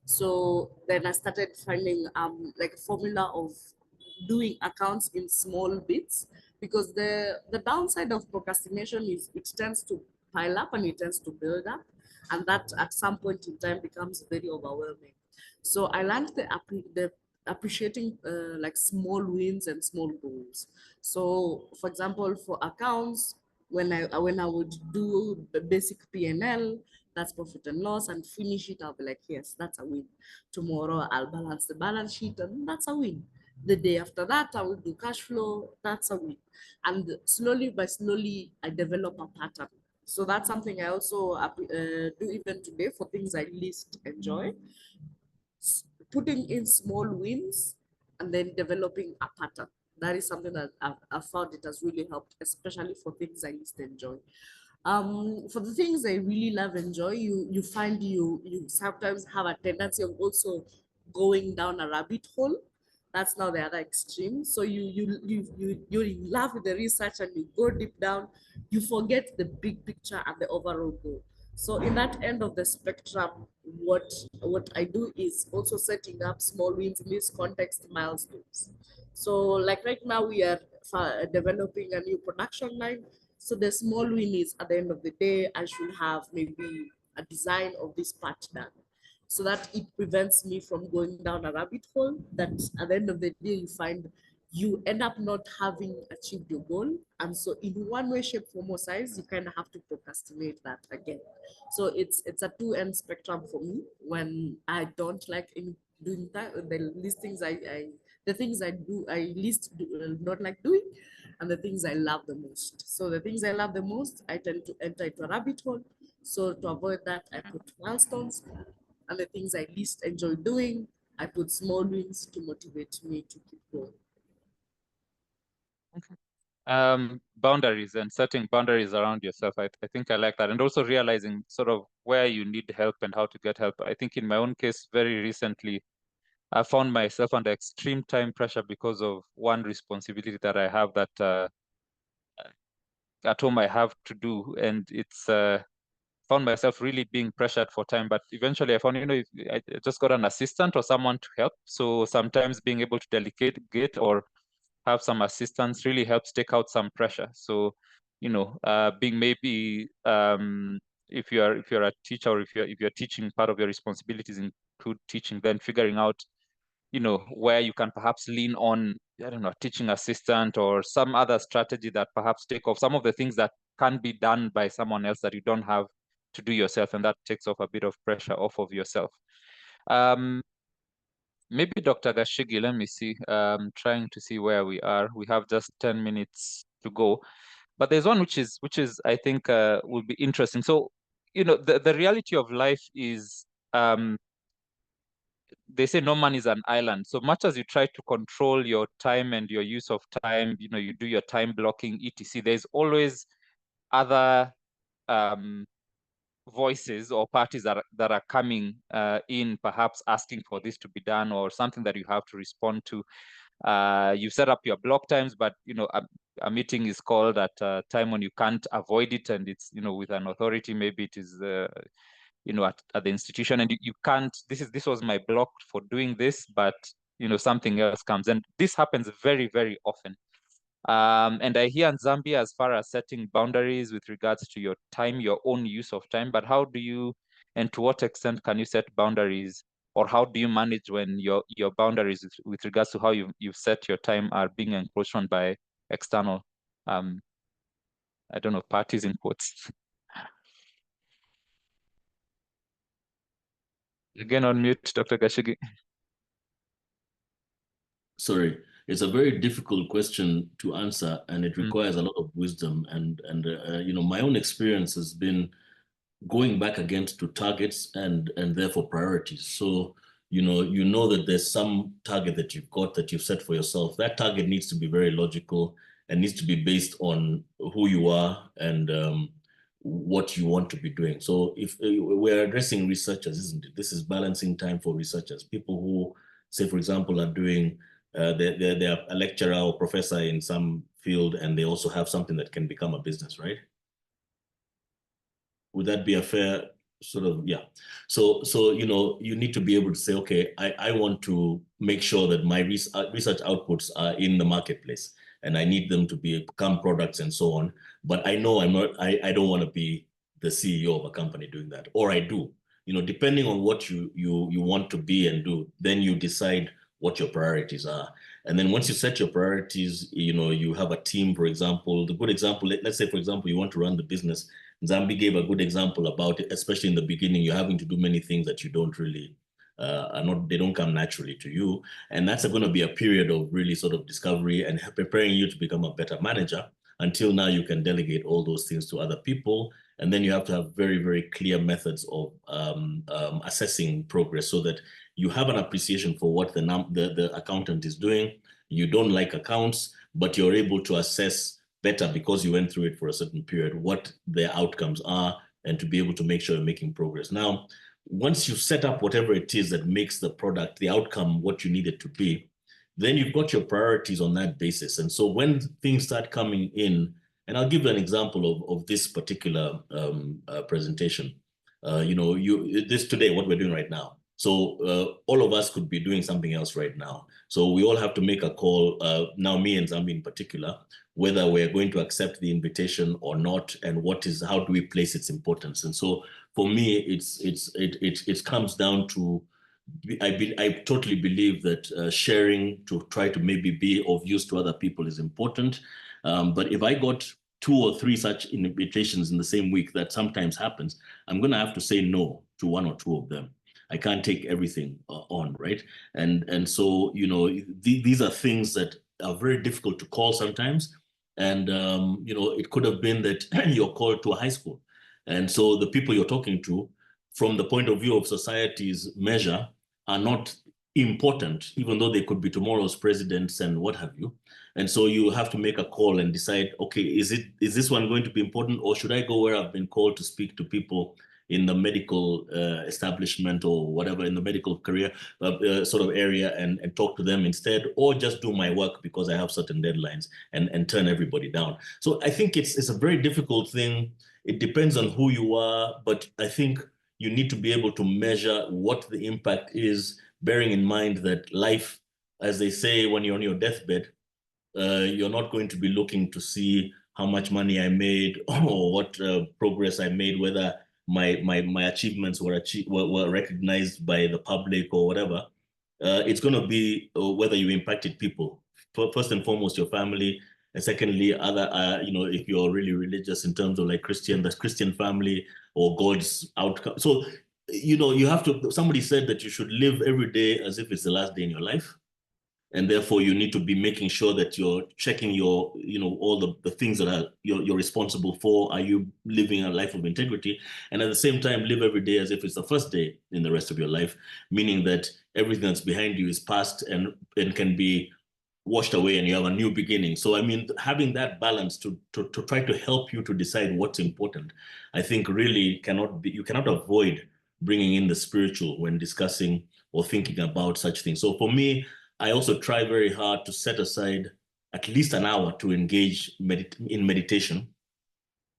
So then I started finding like a formula of doing accounts in small bits, because the downside of procrastination is it tends to pile up and it tends to build up, and that at some point in time becomes very overwhelming. So I learned the appreciating like small wins and small goals. So for example, for accounts, when I would do the basic P&L, that's profit and loss, and finish it, I'll be like, yes, that's a win. Tomorrow I'll balance the balance sheet, and that's a win. The day after that, I will do cash flow, that's a win. And slowly by slowly, I develop a pattern. So that's something I also do even today for things I least enjoy. Putting in small wins and then developing a pattern. That is something that I've found it has really helped, especially for things I least enjoy. For the things I really love, enjoy, you find you sometimes have a tendency of also going down a rabbit hole. That's now the other extreme. So you're in love with the research and you go deep down, you forget the big picture and the overall goal. So in that end of the spectrum, what I do is also setting up small wins in this context, milestones. So like right now we are developing a new production line. So the small win is at the end of the day, I should have maybe a design of this part done, so that it prevents me from going down a rabbit hole that at the end of the day you find you end up not having achieved your goal. And so in one way, shape, form, or size, you kind of have to procrastinate that again. So it's a two-end spectrum for me when I don't like in doing that, the least things the things I do, I least do, not like doing, and the things I love the most. So the things I love the most, I tend to enter into a rabbit hole. So to avoid that, I put milestones, and the things I least enjoy doing, I put small wins to motivate me to keep going. Boundaries and setting boundaries around yourself. I think I like that. And also realizing sort of where you need help and how to get help. I think in my own case, very recently, I found myself under extreme time pressure because of one responsibility that I have that at home I have to do. And it's found myself really being pressured for time. But eventually I found, I just got an assistant or someone to help. So sometimes being able to delegate or have some assistance really helps take out some pressure. So, being maybe if you're a teacher, or if you're teaching, part of your responsibilities include teaching, then figuring out, where you can perhaps lean on, I don't know, a teaching assistant or some other strategy that perhaps take off some of the things that can be done by someone else that you don't have to do yourself, and that takes off a bit of pressure off of yourself. Maybe Dr. Gashigi, let me see. Trying to see where we are. We have just 10 minutes to go. But there's one which is I think will be interesting. So, the reality of life is they say no man is an island. So much as you try to control your time and your use of time, you do your time blocking, etc. There's always other voices or parties that are coming in, perhaps asking for this to be done or something that you have to respond to. You've set up your block times, but a meeting is called at a time when you can't avoid it, and it's with an authority. Maybe it is at the institution, and you can't. This was my block for doing this, but something else comes, and this happens very, very often. And I hear in Zambia, as far as setting boundaries with regards to your time, your own use of time, but how do you, and to what extent can you set boundaries, or how do you manage when your boundaries with regards to how you've set your time are being encroached on by external, I don't know, parties in quotes? Again on mute, Dr. Gashigi. Sorry, it's a very difficult question to answer, and it requires a lot of wisdom. And my own experience has been going back against to targets and therefore priorities. So you know that there's some target that you've set for yourself. That target needs to be very logical and needs to be based on who you are and what you want to be doing. So if we're addressing researchers, isn't it? This is balancing time for researchers, people who, say, for example, are doing they're a lecturer or professor in some field, and they also have something that can become a business, right? Would that be a fair sort of, yeah. So you need to be able to say, okay, I want to make sure that my research outputs are in the marketplace, and I need them to become products and so on. But I know I don't want to be the CEO of a company doing that, or I do. Depending on what you want to be and do, then you decide what your priorities are. And then once you set your priorities, you have a team, for example. The good example, let's say, for example, you want to run the business. Zambi gave a good example about it, especially in the beginning. You're having to do many things that you don't really they don't come naturally to you. And that's going to be a period of really sort of discovery and preparing you to become a better manager, until now you can delegate all those things to other people. And then you have to have very, very clear methods of assessing progress, so that you have an appreciation for what the accountant is doing. You don't like accounts, but you're able to assess better, because you went through it for a certain period, what their outcomes are, and to be able to make sure you're making progress. Now, once you've set up whatever it is that makes the product, the outcome, what you need it to be, then you've got your priorities on that basis. And so when things start coming in, and I'll give you an example of this particular presentation. This today, what we're doing right now. So all of us could be doing something else right now. So we all have to make a call, now me and Zambi in particular, whether we're going to accept the invitation or not, and how do we place its importance. And so for me, it comes down to I totally believe that sharing to try to maybe be of use to other people is important. But if I got 2 or 3 such invitations in the same week, that sometimes happens, I'm going to have to say no to 1 or 2 of them. I can't take everything on, right? And so, you know, these are things that are very difficult to call sometimes. And, you know, it could have been that you're called to a high school. And so the people you're talking to, from the point of view of society's measure, are not important, even though they could be tomorrow's presidents and what have you. And so you have to make a call and decide, okay, is this one going to be important, or should I go where I've been called to speak to people in the medical establishment or whatever, in the medical career sort of area, and talk to them instead, or just do my work because I have certain deadlines and turn everybody down. So I think it's a very difficult thing. It depends on who you are, but I think you need to be able to measure what the impact is, bearing in mind that life, as they say, when you're on your deathbed, you're not going to be looking to see how much money I made or what progress I made, whether my achievements were recognized by the public or whatever. It's going to be whether you impacted people. First and foremost, your family, and secondly, other, you know, if you're really religious in terms of like Christian, that's Christian family or God's outcome. So, you know, you have to, somebody said that you should live every day as if it's the last day in your life. And therefore you need to be making sure that you're checking your, you know, all the things that are you're responsible for. Are you living a life of integrity? And at the same time, live every day as if it's the first day in the rest of your life, meaning that everything that's behind you is past and can be washed away and you have a new beginning. So, I mean, having that balance to try to help you to decide what's important, I think really cannot be, you cannot avoid bringing in the spiritual when discussing or thinking about such things. So for me, I also try very hard to set aside at least an hour to engage in meditation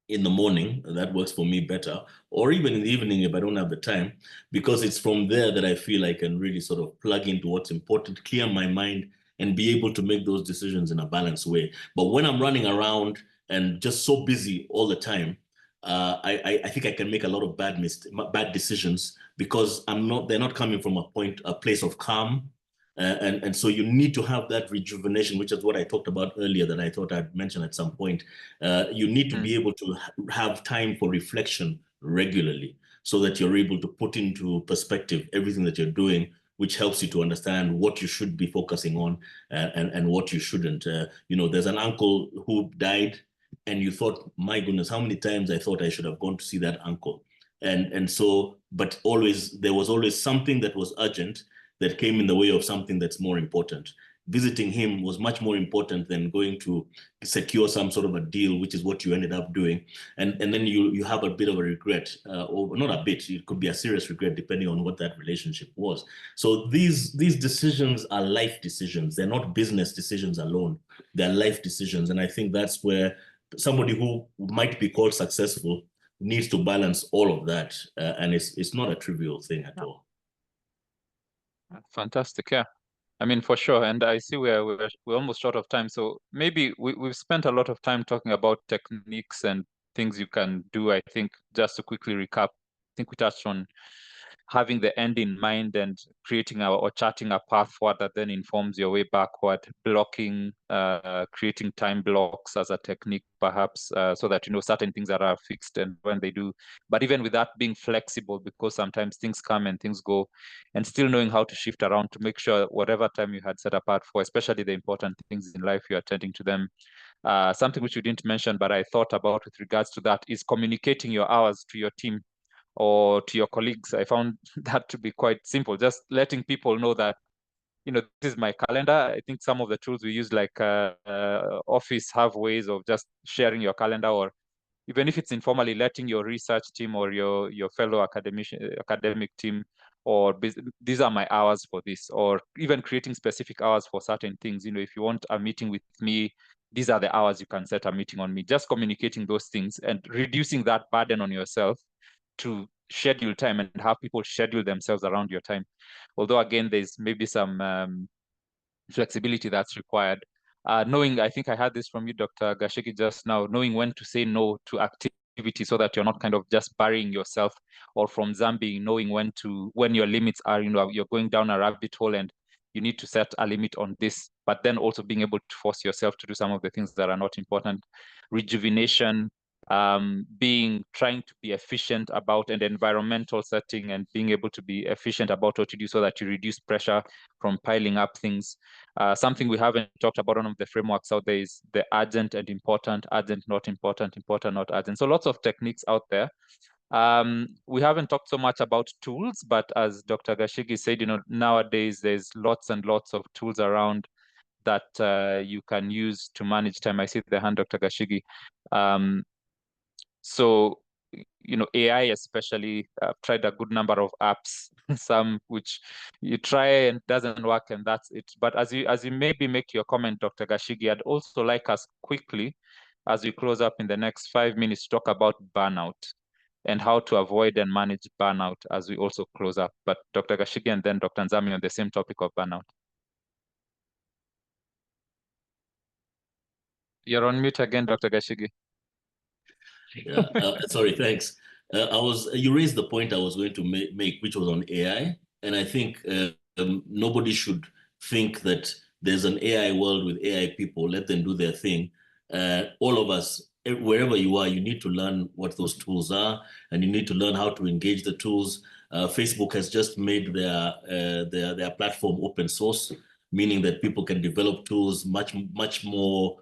in the morning. That works for me better, or even in the evening if I don't have the time, because it's from there that I feel I can really sort of plug into what's important, clear my mind, and be able to make those decisions in a balanced way. But when I'm running around and just so busy all the time, I think I can make a lot of bad decisions because they're not coming from a place of calm. And so you need to have that rejuvenation, which is what I talked about earlier that I thought I'd mention at some point. You need to be able to have time for reflection regularly so that you're able to put into perspective everything that you're doing, which helps you to understand what you should be focusing on and what you shouldn't. You know, there's an uncle who died and you thought, my goodness, how many times I thought I should have gone to see that uncle. And so, but there was always something that was urgent that came in the way of something that's more important. Visiting him was much more important than going to secure some sort of a deal, which is what you ended up doing. And then you have a bit of a regret, or not a bit, it could be a serious regret depending on what that relationship was. So these decisions are life decisions. They're not business decisions alone. They're life decisions. And I think that's where somebody who might be called successful needs to balance all of that. And it's not a trivial thing at all. Fantastic, yeah. I mean, for sure. And I see we're almost short of time. So maybe we've spent a lot of time talking about techniques and things you can do. I think just to quickly recap, I think we touched on having the end in mind and creating or charting a path forward that then informs your way backward, blocking, creating time blocks as a technique, perhaps, so that you know certain things that are fixed and when they do. But even with that, being flexible, because sometimes things come and things go, and still knowing how to shift around to make sure whatever time you had set apart for, especially the important things in life, you're attending to them. Something which you didn't mention, but I thought about with regards to that, is communicating your hours to your team or to your colleagues. I found that to be quite simple, just letting people know that, you know, this is my calendar. I think some of the tools we use, like Office, have ways of just sharing your calendar, or even if it's informally, letting your research team or your fellow academic team, or these are my hours for this, or even creating specific hours for certain things. You know, if you want a meeting with me, these are the hours you can set a meeting on me. Just communicating those things and reducing that burden on yourself to schedule time and have people schedule themselves around your time. Although again, there's maybe some flexibility that's required. Knowing, I think I had this from you, Dr. Gasheki, just now, knowing when to say no to activities so that you're not kind of just burying yourself, or from Zambia, knowing when your limits are, you're going down a rabbit hole and you need to set a limit on this, but then also being able to force yourself to do some of the things that are not important. Rejuvenation, trying to be efficient about an environmental setting, and being able to be efficient about what you do so that you reduce pressure from piling up things. Something we haven't talked about, one of the frameworks out there, is the urgent and important, urgent, not important, important, not urgent. So lots of techniques out there. We haven't talked so much about tools, but as Dr. Gashigi said, nowadays there's lots and lots of tools around that you can use to manage time. I see the hand, Dr. Gashigi. So, AI especially, I've tried a good number of apps, some which you try and doesn't work, and that's it. But as you maybe make your comment, Dr. Gashigi, I'd also like us quickly, as we close up in the next 5 minutes, talk about burnout and how to avoid and manage burnout as we also close up. But Dr. Gashigi and then Dr. Nzami on the same topic of burnout. You're on mute again, Dr. Gashigi. Yeah, sorry, thanks. You raised the point I was going to make, which was on AI. And I think nobody should think that there's an AI world with AI people, let them do their thing. All of us, wherever you are, you need to learn what those tools are, and you need to learn how to engage the tools. Facebook has just made their platform open source, meaning that people can develop tools much more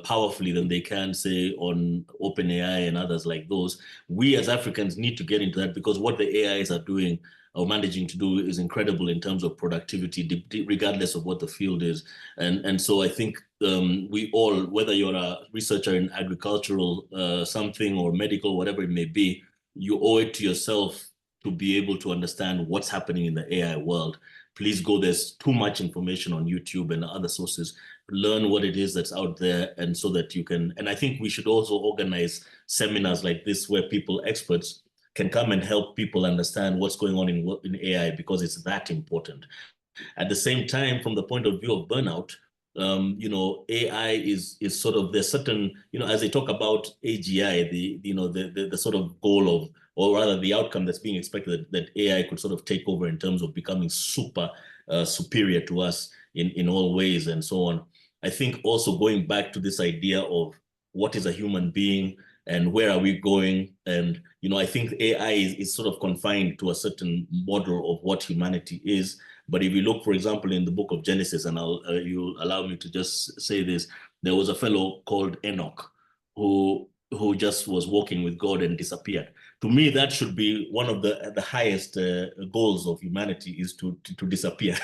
powerfully than they can, say, on OpenAI and others like those. We as Africans need to get into that, because what the AIs are doing or managing to do is incredible in terms of productivity, regardless of what the field is. And so I think we all, whether you're a researcher in agricultural something or medical, whatever it may be, you owe it to yourself to be able to understand what's happening in the AI world. Please go, there's too much information on YouTube and other sources. Learn what it is that's out there, and so that you can, and I think we should also organize seminars like this where experts can come and help people understand what's going on in AI, because it's that important. At the same time, from the point of view of burnout, AI is sort of, there's certain, as they talk about AGI, the sort of goal of, or rather the outcome that's being expected, that AI could sort of take over in terms of becoming superior to us in all ways and so on. I think also going back to this idea of what is a human being and where are we going? And, I think AI is sort of confined to a certain model of what humanity is. But if you look, for example, in the book of Genesis, and you'll allow me to just say this, there was a fellow called Enoch who just was walking with God and disappeared. To me, that should be one of the highest goals of humanity, is to disappear,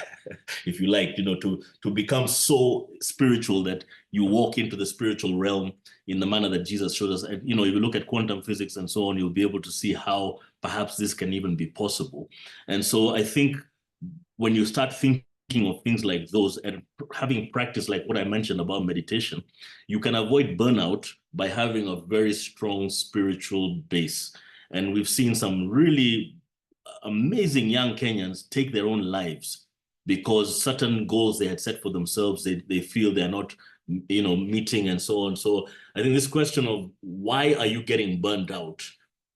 if you like, to become so spiritual that you walk into the spiritual realm in the manner that Jesus showed us. And, if you look at quantum physics and so on, you'll be able to see how perhaps this can even be possible. And so I think when you start thinking of things like those and having practice like what I mentioned about meditation, you can avoid burnout by having a very strong spiritual base. And we've seen some really amazing young Kenyans take their own lives because certain goals they had set for themselves, they feel they're not, meeting and so on. So I think this question of why are you getting burned out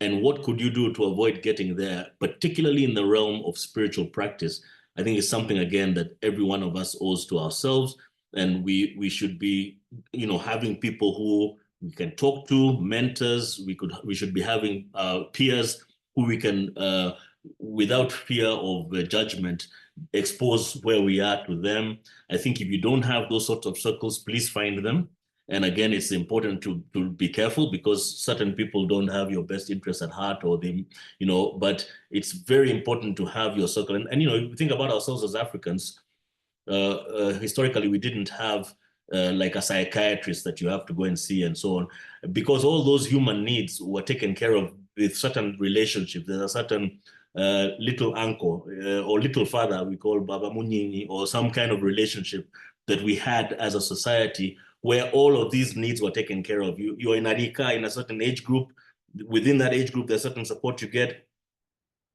and what could you do to avoid getting there, particularly in the realm of spiritual practice, I think is something, again, that every one of us owes to ourselves. And we should be, having people who we can talk to, mentors. We should be having peers who we can, without fear of judgment, expose where we are to them. I think if you don't have those sorts of circles, please find them. And again, it's important to be careful, because certain people don't have your best interests at heart, or they, but it's very important to have your circle. And if you think about ourselves as Africans, historically, we didn't have like a psychiatrist that you have to go and see and so on, because all those human needs were taken care of with certain relationships. There's a certain little uncle or little father, we call Baba Munyini, or some kind of relationship that we had as a society, where all of these needs were taken care of. You're in a certain age group. Within that age group, there's certain support you get.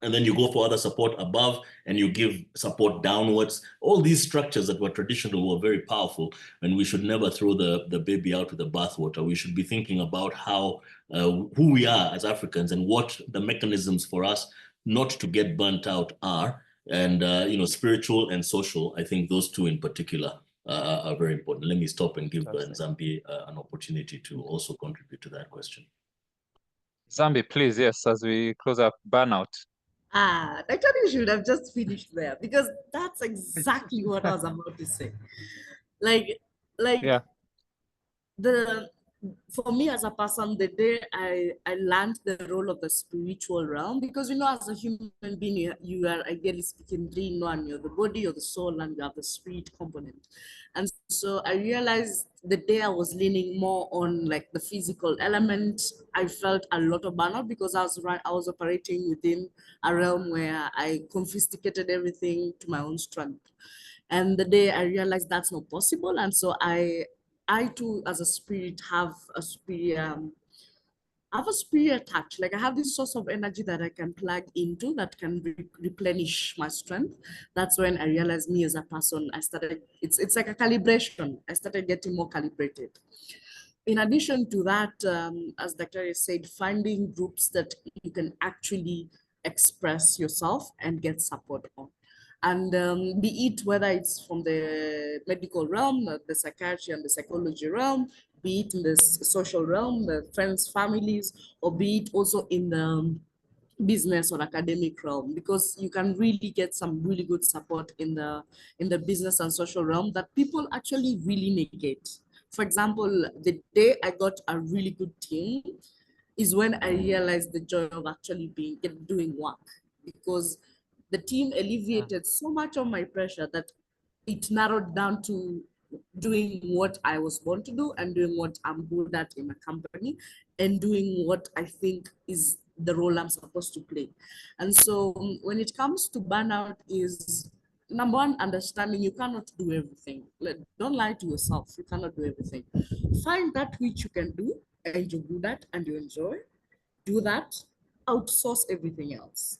and then you go for other support above, and you give support downwards. All these structures that were traditional were very powerful, and we should never throw the baby out with the bathwater. We should be thinking about how who we are as Africans and what the mechanisms for us not to get burnt out are. And spiritual and social, I think those two in particular are very important. Let me stop and give Nzambi an opportunity to also contribute to that question. Nzambi, please, yes, as we close up burnout. I thought you should have just finished there, because that's exactly what I was about to say. Like Yeah. For me as a person, the day I learned the role of the spiritual realm, because as a human being, you are ideally speaking three in one. You're the body, you're the soul, and you have the spirit component. And so I realized the day I was leaning more on like the physical element, I felt a lot of burnout, because I was operating within a realm where I confiscated everything to my own strength. And the day I realized that's not possible, and so I too, as a spirit, have a superior touch. Like I have this source of energy that I can plug into that can replenish my strength. That's when I realized me as a person, it's like a calibration. I started getting more calibrated. In addition to that, as Dr. said, finding groups that you can actually express yourself and get support on. And be it whether it's from the medical realm, the psychiatry and the psychology realm, be it in the social realm, the friends, families, or be it also in the business or academic realm, because you can really get some really good support in the business and social realm that people actually really negate. For example, the day I got a really good team is when I realized the joy of actually doing work, because the team alleviated so much of my pressure that it narrowed down to doing what I was born to do and doing what I'm good at in a company and doing what I think is the role I'm supposed to play. And so when it comes to burnout, is number one, understanding you cannot do everything. Don't lie to yourself. You cannot do everything. Find that which you can do and you're good at and you enjoy. Do that. Outsource everything else.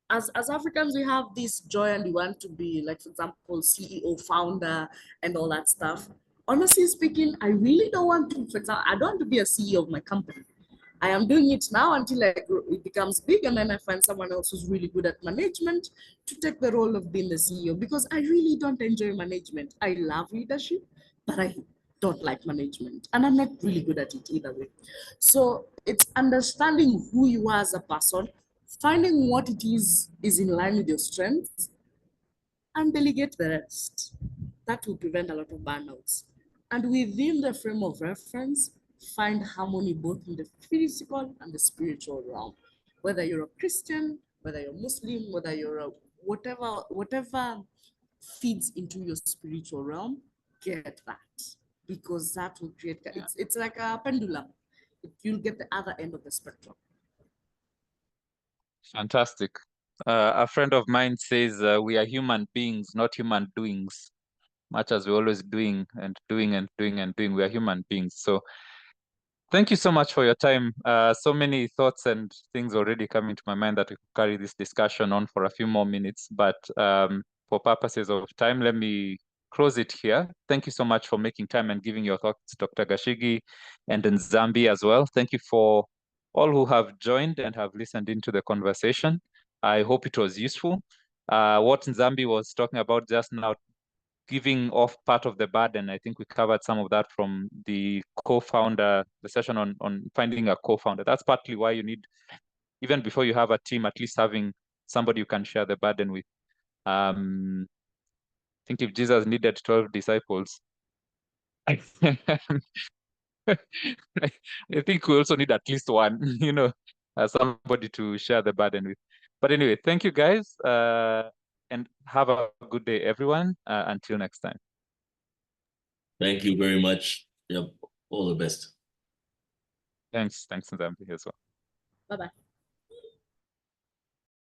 As Africans, we have this joy and we want to be, like, for example, CEO, founder, and all that stuff. Honestly speaking, I really don't want to, for example, I don't want to be a CEO of my company. I am doing it now until it becomes big, and then I find someone else who's really good at management to take the role of being the CEO, because I really don't enjoy management. I love leadership, but I don't like management, and I'm not really good at it either way. So it's understanding who you are as a person, finding what it is in line with your strengths, and delegate the rest. That will prevent a lot of burnouts. And within the frame of reference, find harmony both in the physical and the spiritual realm. Whether you're a Christian, whether you're Muslim, whether you're a whatever feeds into your spiritual realm, get that. Because that will create, it's like a pendulum. You'll get the other end of the spectrum. Fantastic. A friend of mine says we are human beings, not human doings. Much as we're always doing and doing and doing and doing, we are human beings. So thank you so much for your time. So many thoughts and things already coming to my mind that we could carry this discussion on for a few more minutes. But for purposes of time, let me close it here. Thank you so much for making time and giving your thoughts, Dr. Gashigi and Nzambi as well. Thank you for all who have joined and have listened into the conversation. I hope it was useful. What Nzambi was talking about just now, giving off part of the burden, I think we covered some of that from the co-founder, the session on finding a co-founder. That's partly why you need, even before you have a team, at least having somebody you can share the burden with. I think if Jesus needed 12 disciples, I think we also need at least one, somebody to share the burden with. But anyway, thank you guys, and have a good day, everyone. Until next time. Thank you very much. Yep. All the best. Thanks, Nzambi as well. Bye-bye.